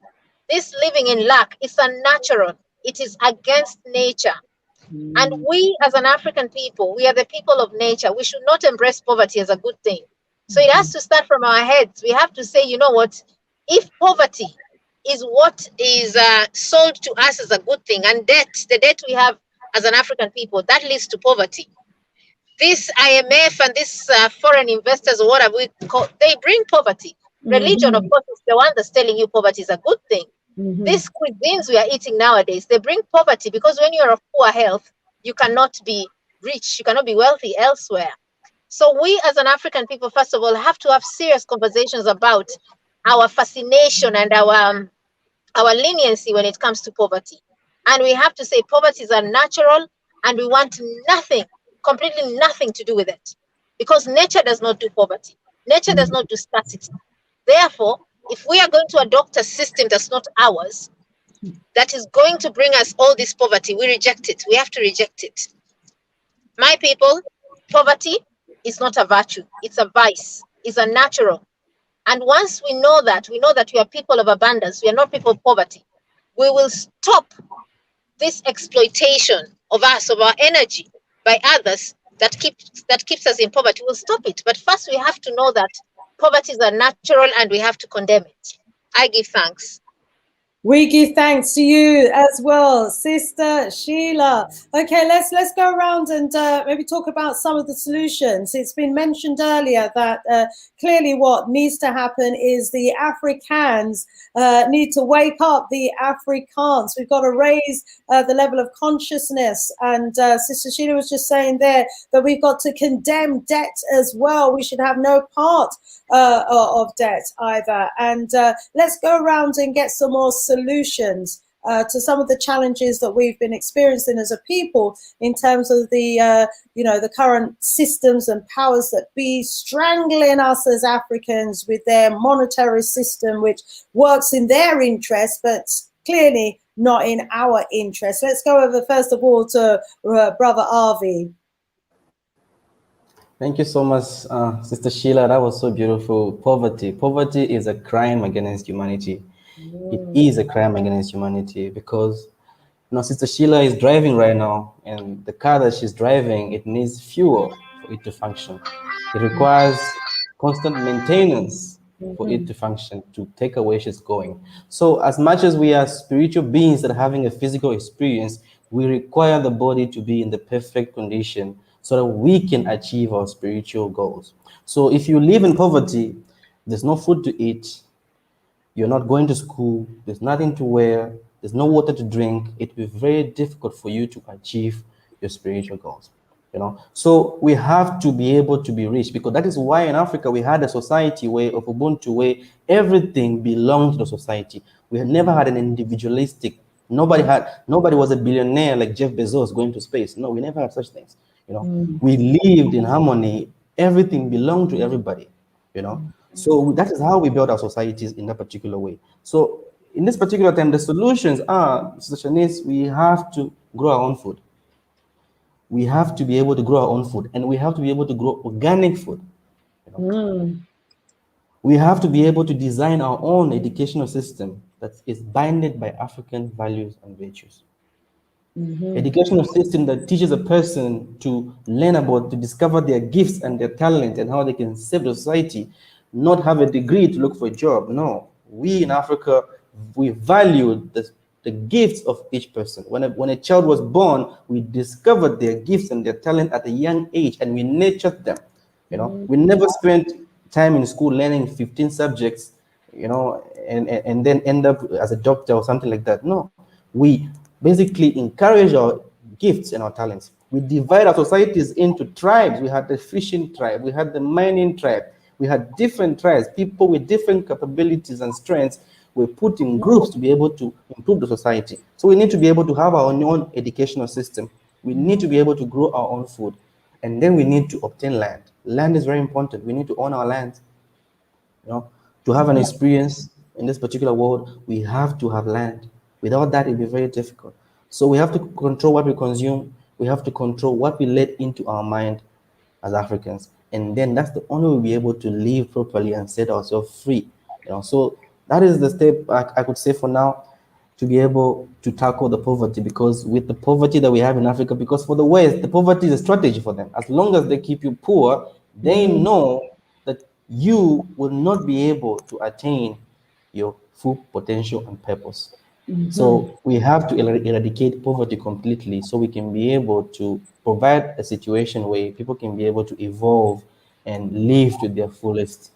this living in lack, is unnatural. It is against nature. And we as an African people, we are the people of nature. We should not embrace poverty as a good thing. So it has to start from our heads. We have to say, you know what, if poverty is what is sold to us as a good thing, and debt, the debt we have as an African people, that leads to poverty. This IMF and these foreign investors, or whatever we call, they bring poverty. Religion, of course, is the one that's telling you poverty is a good thing. These cuisines we are eating nowadays, they bring poverty, because when you're of poor health, you cannot be rich, you cannot be wealthy elsewhere. So we as an African people, first of all, have to have serious conversations about our fascination and our leniency when it comes to poverty. And we have to say poverty is unnatural, and we want nothing, completely nothing to do with it. Because nature does not do poverty. Nature does not do scarcity. Therefore, if we are going to adopt a system that's not ours, that is going to bring us all this poverty, we reject it. We have to reject it. My people, poverty is not a virtue. It's a vice. It's unnatural. And once we know that we are people of abundance, we are not people of poverty, we will stop this exploitation of us, of our energy by others that keeps us in poverty. We'll stop it. But first we have to know that poverty is unnatural and we have to condemn it. I give thanks. We give thanks to you as well, Sister Sheila. Okay, let's go around and maybe talk about some of the solutions. It's been mentioned earlier that clearly what needs to happen is the Africans need to wake up, the Afrikaans. We've got to raise the level of consciousness. And Sister Sheila was just saying there that we've got to condemn debt as well. We should have no part of debt either. And let's go around and get some more solutions to some of the challenges that we've been experiencing as a people in terms of the the current systems and powers that be strangling us as Africans with their monetary system, which works in their interest, but clearly not in our interest. Let's go over first of all to Brother Avi. Thank you so much, Sister Sheila. That was so beautiful. Poverty is a crime against humanity. It is a crime against humanity because, Sister Sheila is driving right now, and the car that she's driving, it needs fuel for it to function. It requires constant maintenance for it to function, to take her where she's going. So as much as we are spiritual beings that are having a physical experience, we require the body to be in the perfect condition so that we can achieve our spiritual goals. So if you live in poverty, there's no food to eat, you're not going to school, there's nothing to wear, there's no water to drink, it will be very difficult for you to achieve your spiritual goals. So we have to be able to be rich, because that is why in Africa we had a society where of Ubuntu, where everything belonged to the society. We had never had an individualistic. Nobody was a billionaire like Jeff Bezos going to space. No, we never had such things. We lived in harmony. Everything belonged to everybody. So that is how we built our societies in that particular way. So in this particular time, the solutions are, Sister Shanice, we have to grow our own food. We have to be able to grow our own food, and we have to be able to grow organic food. We have to be able to design our own educational system that is bounded by African values and virtues. Educational system that teaches a person to learn about, to discover their gifts and their talent and how they can serve the society, not have a degree to look for a job. No, we in Africa, we value the gifts of each person. When a child was born, we discovered their gifts and their talent at a young age, and we nurtured them. We never spent time in school learning 15 subjects, and then end up as a doctor or something like that. No, we basically encourage our gifts and our talents. We divide our societies into tribes. We had the fishing tribe, we had the mining tribe, we had different tribes, people with different capabilities and strengths were put in groups to be able to improve the society. So we need to be able to have our own educational system. We need to be able to grow our own food. And then we need to obtain land. Land is very important. We need to own our land. To have an experience in this particular world, we have to have land. Without that, it'll be very difficult. So we have to control what we consume. We have to control what we let into our mind as Africans. And then that's the only way we'll be able to live properly and set ourselves free. So that is the step I could say for now, to be able to tackle the poverty, because with the poverty that we have in Africa, because for the West, the poverty is a strategy for them. As long as they keep you poor, they know that you will not be able to attain your full potential and purpose. So we have to eradicate poverty completely, so we can be able to provide a situation where people can be able to evolve and live to their fullest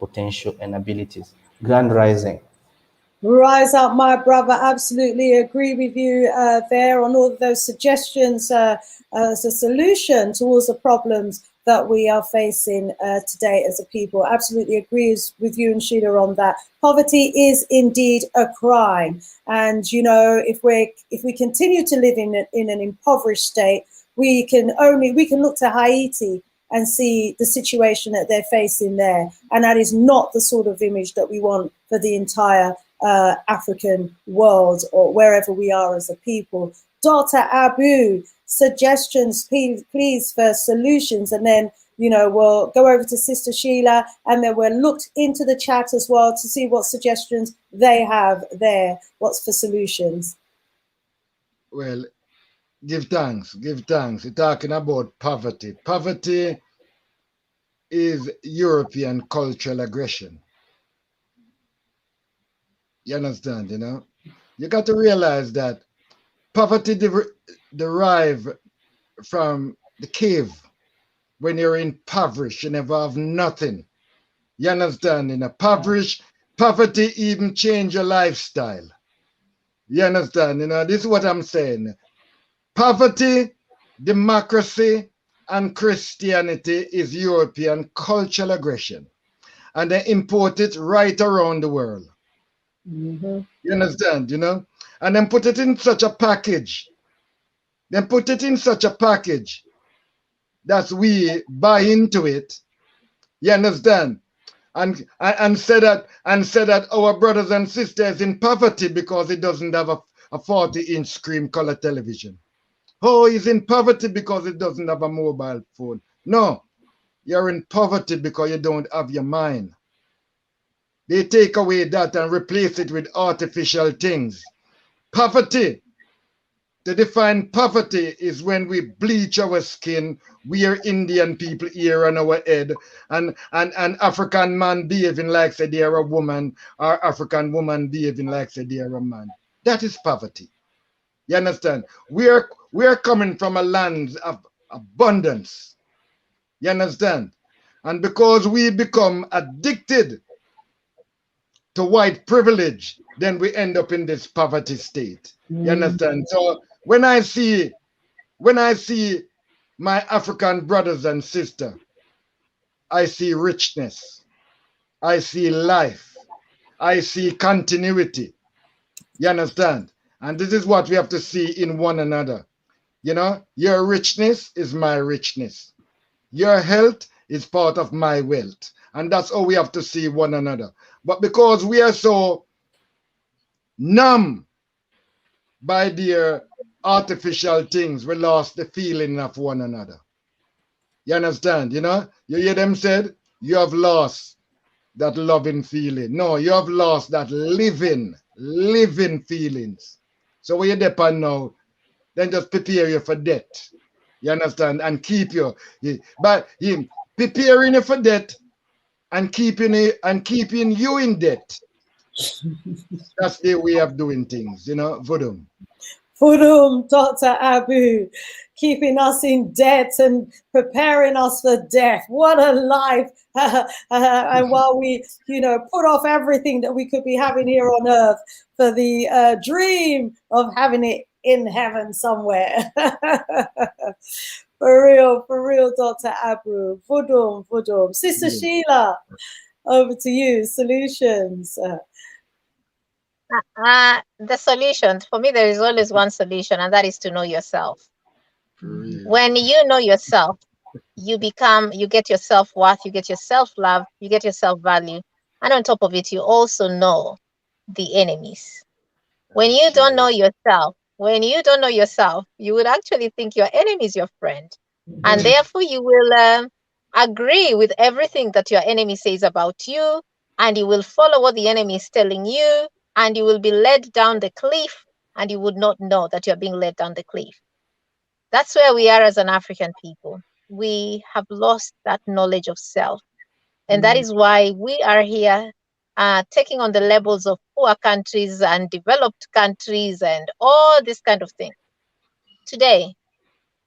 potential and abilities. Grand rising. Rise up, my brother. Absolutely agree with you there on all of those suggestions as a solution towards the problems that we are facing today as a people. Absolutely agrees with you and Sheila on that. Poverty is indeed a crime, and if we continue to live in an impoverished state, we can look to Haiti and see the situation that they're facing there, and that is not the sort of image that we want for the entire African world or wherever we are as a people. Dr. Abu, suggestions, please, for solutions, and then we'll go over to Sister Sheila, and then we'll look into the chat as well to see what suggestions they have there. What's for solutions? Well, give thanks. You're talking about poverty. Poverty is European cultural aggression. You understand, You got to realize that poverty derive from the cave. When you're impoverished, you never have nothing. You understand? Poverty even change your lifestyle. You understand? This is what I'm saying. Poverty, democracy, and Christianity is European cultural aggression. And they import it right around the world. You understand, And then put it in such a package. That we buy into it. You understand? And say that our brothers and sisters in poverty because it doesn't have a 40-inch screen color television. Oh, he's in poverty because it doesn't have a mobile phone. No, you're in poverty because you don't have your mind. They take away that and replace it with artificial things. Poverty. To define poverty is when we bleach our skin, wear Indian people ear on our head, and African man behaving like say they are a woman, or African woman behaving like say they are a man. That is poverty. You understand? We are coming from a land of abundance. You understand? And because we become addicted to white privilege, then we end up in this poverty state. You understand? So when I see my African brothers and sisters, I see richness, I see life, I see continuity. You understand? And this is what we have to see in one another. Your richness is my richness. Your health is part of my wealth. And that's how we have to see one another. But because we are so numb by their artificial things, we lost the feeling of one another. You understand? You know, you hear them said, you have lost that loving feeling. No, you have lost that living feelings. So when you're depend now, then just prepare you for death. You understand? And keep you. But him preparing you for death and keeping you in debt. That's the way of doing things, you know, voodoo. Fudum, Dr. Abu, keeping us in debt and preparing us for death. What a life. And while we, put off everything that we could be having here on earth for the dream of having it in heaven somewhere. For real, Dr. Abu. Fudum. Sister Sheila, over to you. Solutions. The solution, for me, there is always one solution, and that is to know yourself. When you know yourself, you get your self-worth, you get your self-love, you get your self-value. And on top of it, you also know the enemies. When you don't know yourself, you would actually think your enemy is your friend. And therefore, you will agree with everything that your enemy says about you, and you will follow what the enemy is telling you, and you will be led down the cliff, and you would not know that you're being led down the cliff. That's where we are as an African people. We have lost that knowledge of self. And that is why we are here taking on the levels of poor countries and developed countries and all this kind of thing. Today,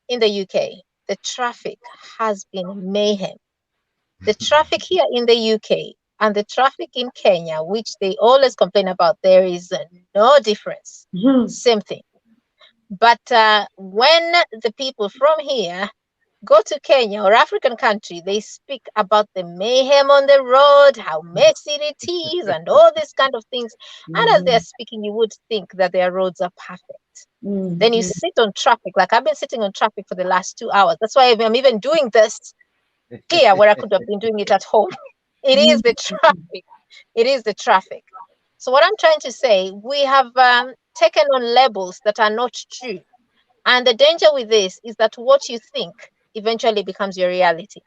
in the UK, the traffic has been mayhem. The traffic here in the UK and the traffic in Kenya, which they always complain about, there is no difference. Same thing. But when the people from here go to Kenya or African country, they speak about the mayhem on the road, how messy it is, and all these kind of things. And as they're speaking, you would think that their roads are perfect. Then you sit on traffic, like I've been sitting on traffic for the last 2 hours. That's why I'm even doing this here, where I could have been doing it at home. It is the traffic. It is the traffic. So what I'm trying to say, we have taken on labels that are not true. And the danger with this is that what you think eventually becomes your reality.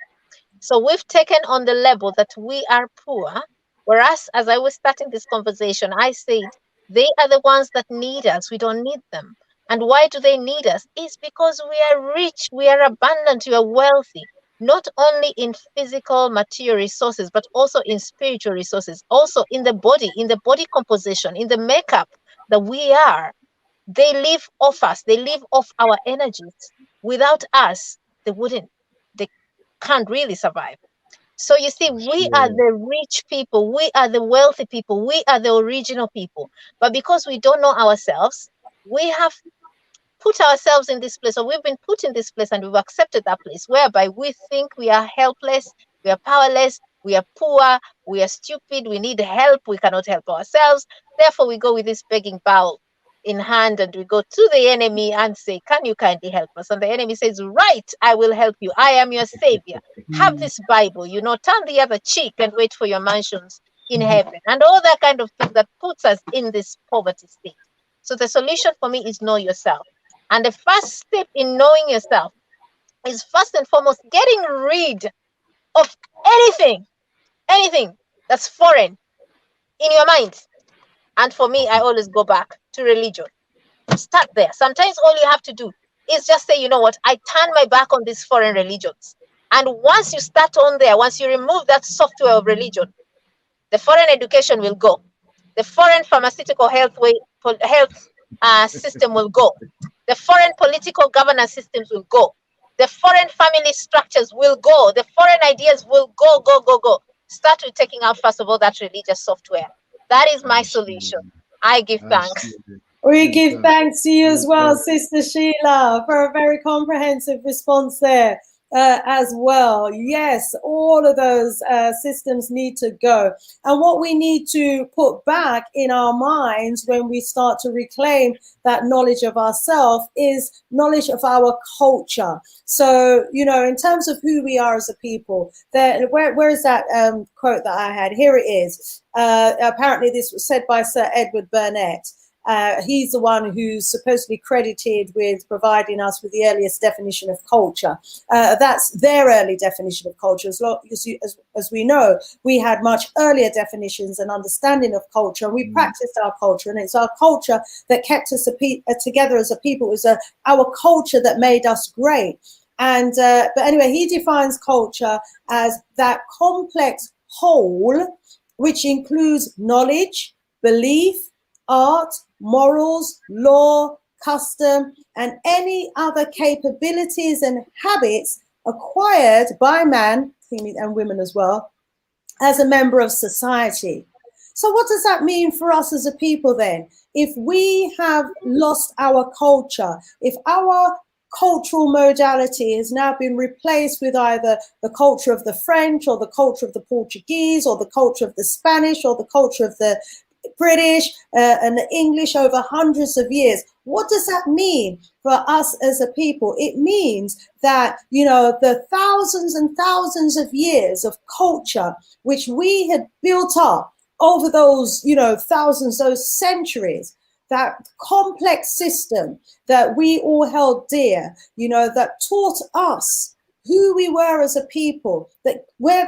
So we've taken on the label that we are poor, whereas as I was starting this conversation, I said, they are the ones that need us. We don't need them. And why do they need us? It's because we are rich, we are abundant, we are wealthy, not only in physical material resources, but also in spiritual resources, also in the body composition, in the makeup that we are. They live off us. They live off our energies. Without us, they can't really survive. So you see, we are the rich people. We are the wealthy people. We are the original people. But because we don't know ourselves, we have put ourselves in this place, or we've been put in this place, and we've accepted that place whereby we think we are helpless, we are powerless, we are poor, we are stupid, we need help, we cannot help ourselves. Therefore, we go with this begging bowl in hand, and we go to the enemy and say, can you kindly help us? And the enemy says, right, I will help you. I am your savior. Have this Bible, turn the other cheek and wait for your mansions in heaven, and all that kind of thing that puts us in this poverty state. So the solution for me is know yourself. And the first step in knowing yourself is first and foremost getting rid of anything that's foreign in your mind. And for me, I always go back to religion. Start there. Sometimes all you have to do is just say, you know what, I turn my back on these foreign religions. And once you start on there, once you remove that software of religion, the foreign education will go. The foreign pharmaceutical health system will go. The foreign political governance systems will go. The foreign family structures will go. The foreign ideas will go. Start with taking out, first of all, that religious software. That is my solution. I give thanks. We give thanks to you as well, Sister Sheila, for a very comprehensive response there as well. Yes, all of those systems need to go. And what we need to put back in our minds when we start to reclaim that knowledge of ourselves is knowledge of our culture. So, in terms of who we are as a people, where is that quote that I had? Here it is. Apparently this was said by Sir Edward Burnett. He's the one who's supposedly credited with providing us with the earliest definition of culture. That's their early definition of culture. As we know, we had much earlier definitions and understanding of culture, and we practiced our culture, and it's our culture that kept us together as a people. It was our culture that made us great. And but anyway, he defines culture as that complex whole which includes knowledge, belief, art, morals, law, custom, and any other capabilities and habits acquired by man, and women as well, as a member of society. So what does that mean for us as a people then? If we have lost our culture, if our cultural modality has now been replaced with either the culture of the French or the culture of the Portuguese or the culture of the Spanish or the culture of the British and the English over hundreds of years. What does that mean for us as a people? It means that, you know, the thousands and thousands of years of culture which we had built up over those, you know, thousands, those centuries, that complex system that we all held dear, you know, that taught us who we were as a people, that where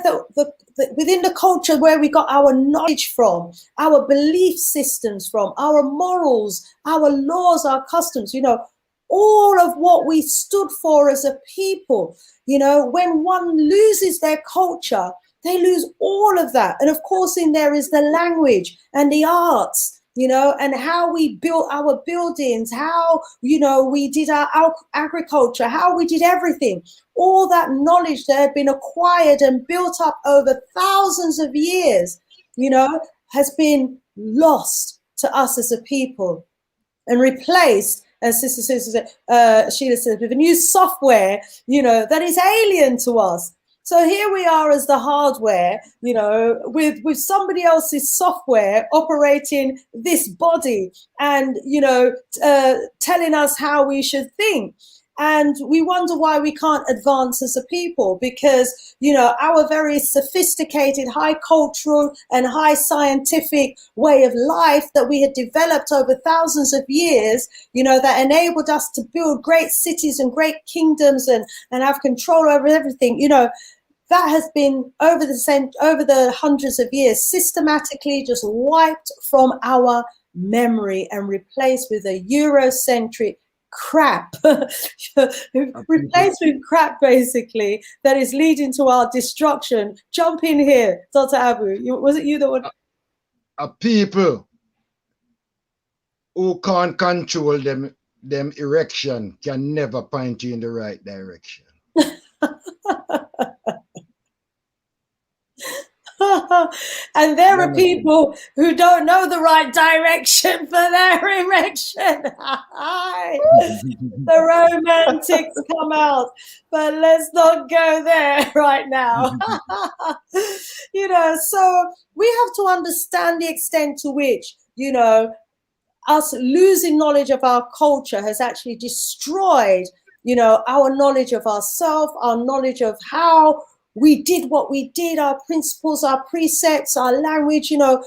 within the culture where we got our knowledge from, our belief systems from, our morals, our laws, our customs, you know, all of what we stood for as a people. You know, when one loses their culture, they lose all of that. And of course, in there is the language and the arts, you know, and how we built our buildings, how, you know, we did our agriculture, how we did everything. All that knowledge that had been acquired and built up over thousands of years, you know, has been lost to us as a people and replaced, as Sister Sheila says, with a new software, you know, that is alien to us. So here we are as the hardware, you know, with somebody else's software operating this body and, you know, telling us how we should think. And we wonder why we can't advance as a people, because, you know, our very sophisticated, high cultural and high scientific way of life that we had developed over thousands of years, you know, that enabled us to build great cities and great kingdoms and have control over everything, you know, that has been over the hundreds of years systematically just wiped from our memory and replaced with a Eurocentric crap, replaced with crap basically, that is leading to our destruction. Jump in here, Dr. Abu. Was it you that would? A people who can't control them erection can never point you in the right direction. And there are people who don't know the right direction for their erection. The romantics come out, but let's not go there right now. You know, so we have to understand the extent to which, you know, us losing knowledge of our culture has actually destroyed, you know, our knowledge of ourselves, our knowledge of how we did what we did, our principles, our precepts, our language, you know,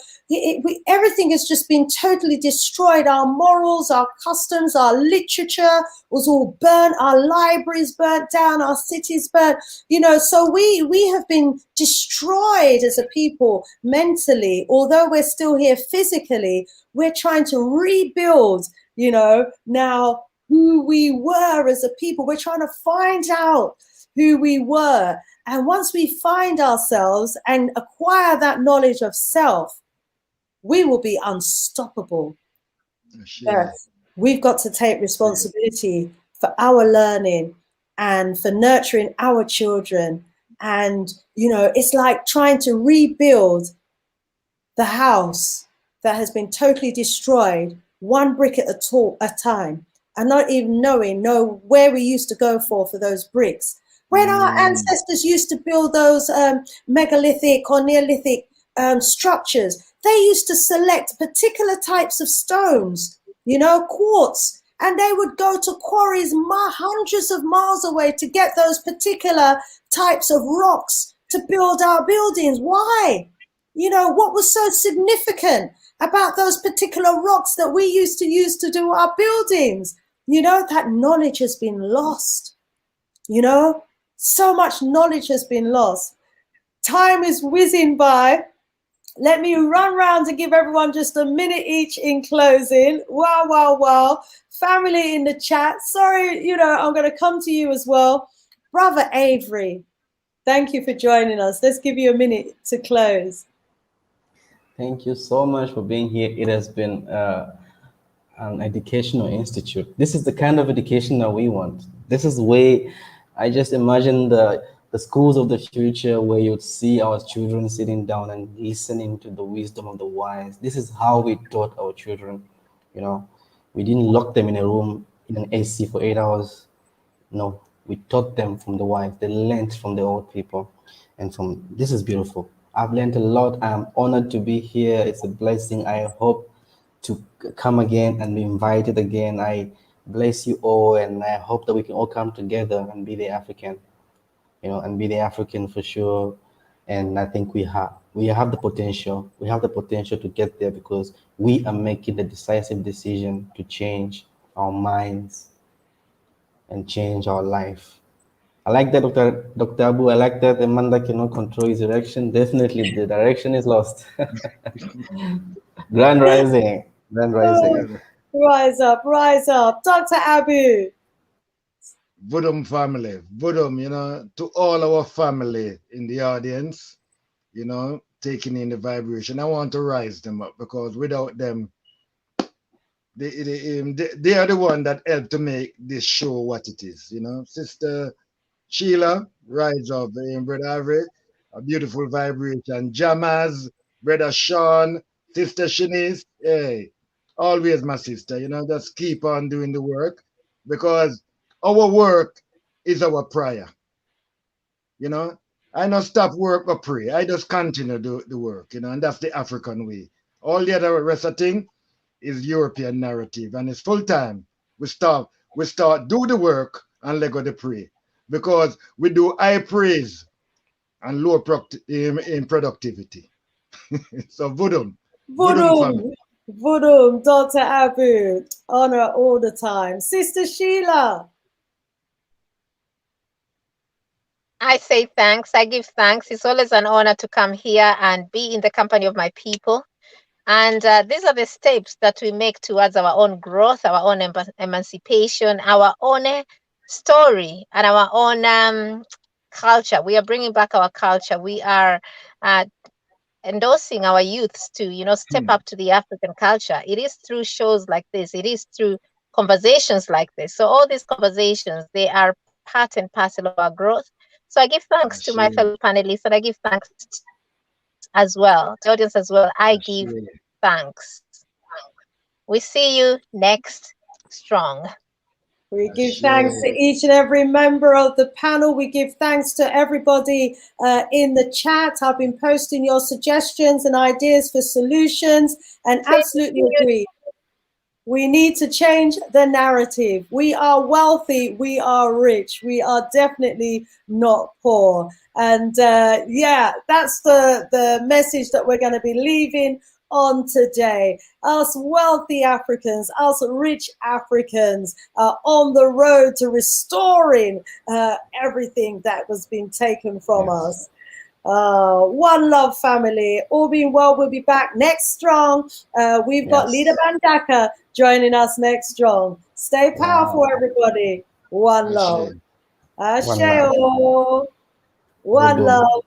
everything has just been totally destroyed. Our morals, our customs, our literature was all burnt, our libraries burnt down, our cities burnt, you know, so we have been destroyed as a people mentally. Although we're still here physically, we're trying to rebuild, you know, now who we were as a people. We're trying to find out who we were. And once we find ourselves and acquire that knowledge of self, we will be unstoppable. Yes. We've got to take responsibility for our learning and for nurturing our children. And, you know, it's like trying to rebuild the house that has been totally destroyed, one brick at a time, and not even know where we used to go for those bricks. When our ancestors used to build those megalithic or Neolithic structures, they used to select particular types of stones, you know, quartz, and they would go to quarries hundreds of miles away to get those particular types of rocks to build our buildings. Why? You know, what was so significant about those particular rocks that we used to use to do our buildings. You know, that knowledge has been lost. You know, so much knowledge has been lost. Time is whizzing by. Let me run round and give everyone just a minute each in closing. Wow, wow, wow. Family in the chat. Sorry, you know, I'm going to come to you as well. Brother Avery, thank you for joining us. Let's give you a minute to close. Thank you so much for being here. It has been an educational institute. This is the kind of education that we want. This is the way I just imagine the schools of the future where you'd see our children sitting down and listening to the wisdom of the wise. This is how we taught our children. You know, we didn't lock them in a room in an AC for 8 hours. No, we taught them from the wise. They learned from the old people. And from this is beautiful. I've learned a lot. I'm honored to be here. It's a blessing. I hope to come again and be invited again. I bless you all, and I hope that we can all come together and be the African, you know, and be the African for sure. And I think we have the potential. We have the potential to get there because we are making the decisive decision to change our minds and change our life. I like that, Dr. Abu. I like that the man that cannot control his direction. Definitely, the direction is lost. Grand rising, grand rising. Rise up, rise up. Dr. Abu. Vodum family, Vodum, you know, to all our family in the audience, you know, taking in the vibration. I want to rise them up because without them, they are the one that helped to make this show what it is, you know. Sister Sheila, rise up, Brother Avery, a beautiful vibration. Jammaz, Brother Sean, Sister Shanice, hey, always my sister, you know, just keep on doing the work because our work is our prayer, you know. I don't stop work or pray. I just continue the work, you know, and that's the African way. All the other rest of thing is European narrative, and it's full time. We start do the work and let go the pray because we do high praise and low in productivity. So Vodum family. Vodum. Vodum, Dr. Abu. Honor all the time. Sister Sheila. I say thanks. I give thanks. It's always an honor to come here and be in the company of my people. And these are the steps that we make towards our own growth, our own emancipation, our own story, and our own culture. We are bringing back our culture. We are endorsing our youths to, you know, step up to the African culture. It is through shows like this. It is through conversations like this. So all these conversations, they are part and parcel of our growth. So I give thanks to my fellow panelists, and I give thanks as well, to the audience as well. I give thanks. We see you next strong. We give thanks to each and every member of the panel. We give thanks to everybody in the chat. I've been posting your suggestions and ideas for solutions, and absolutely agree. We need to change the narrative. We are wealthy. We are rich. We are definitely not poor. And yeah, that's the message that we're going to be leaving on today. Us wealthy Africans, us rich Africans are on the road to restoring everything that was being taken from us. One love, family. All being well, we'll be back next strong. We've got Leader Bandaka joining us next strong. Stay powerful, everybody. One love. Ashe. One love.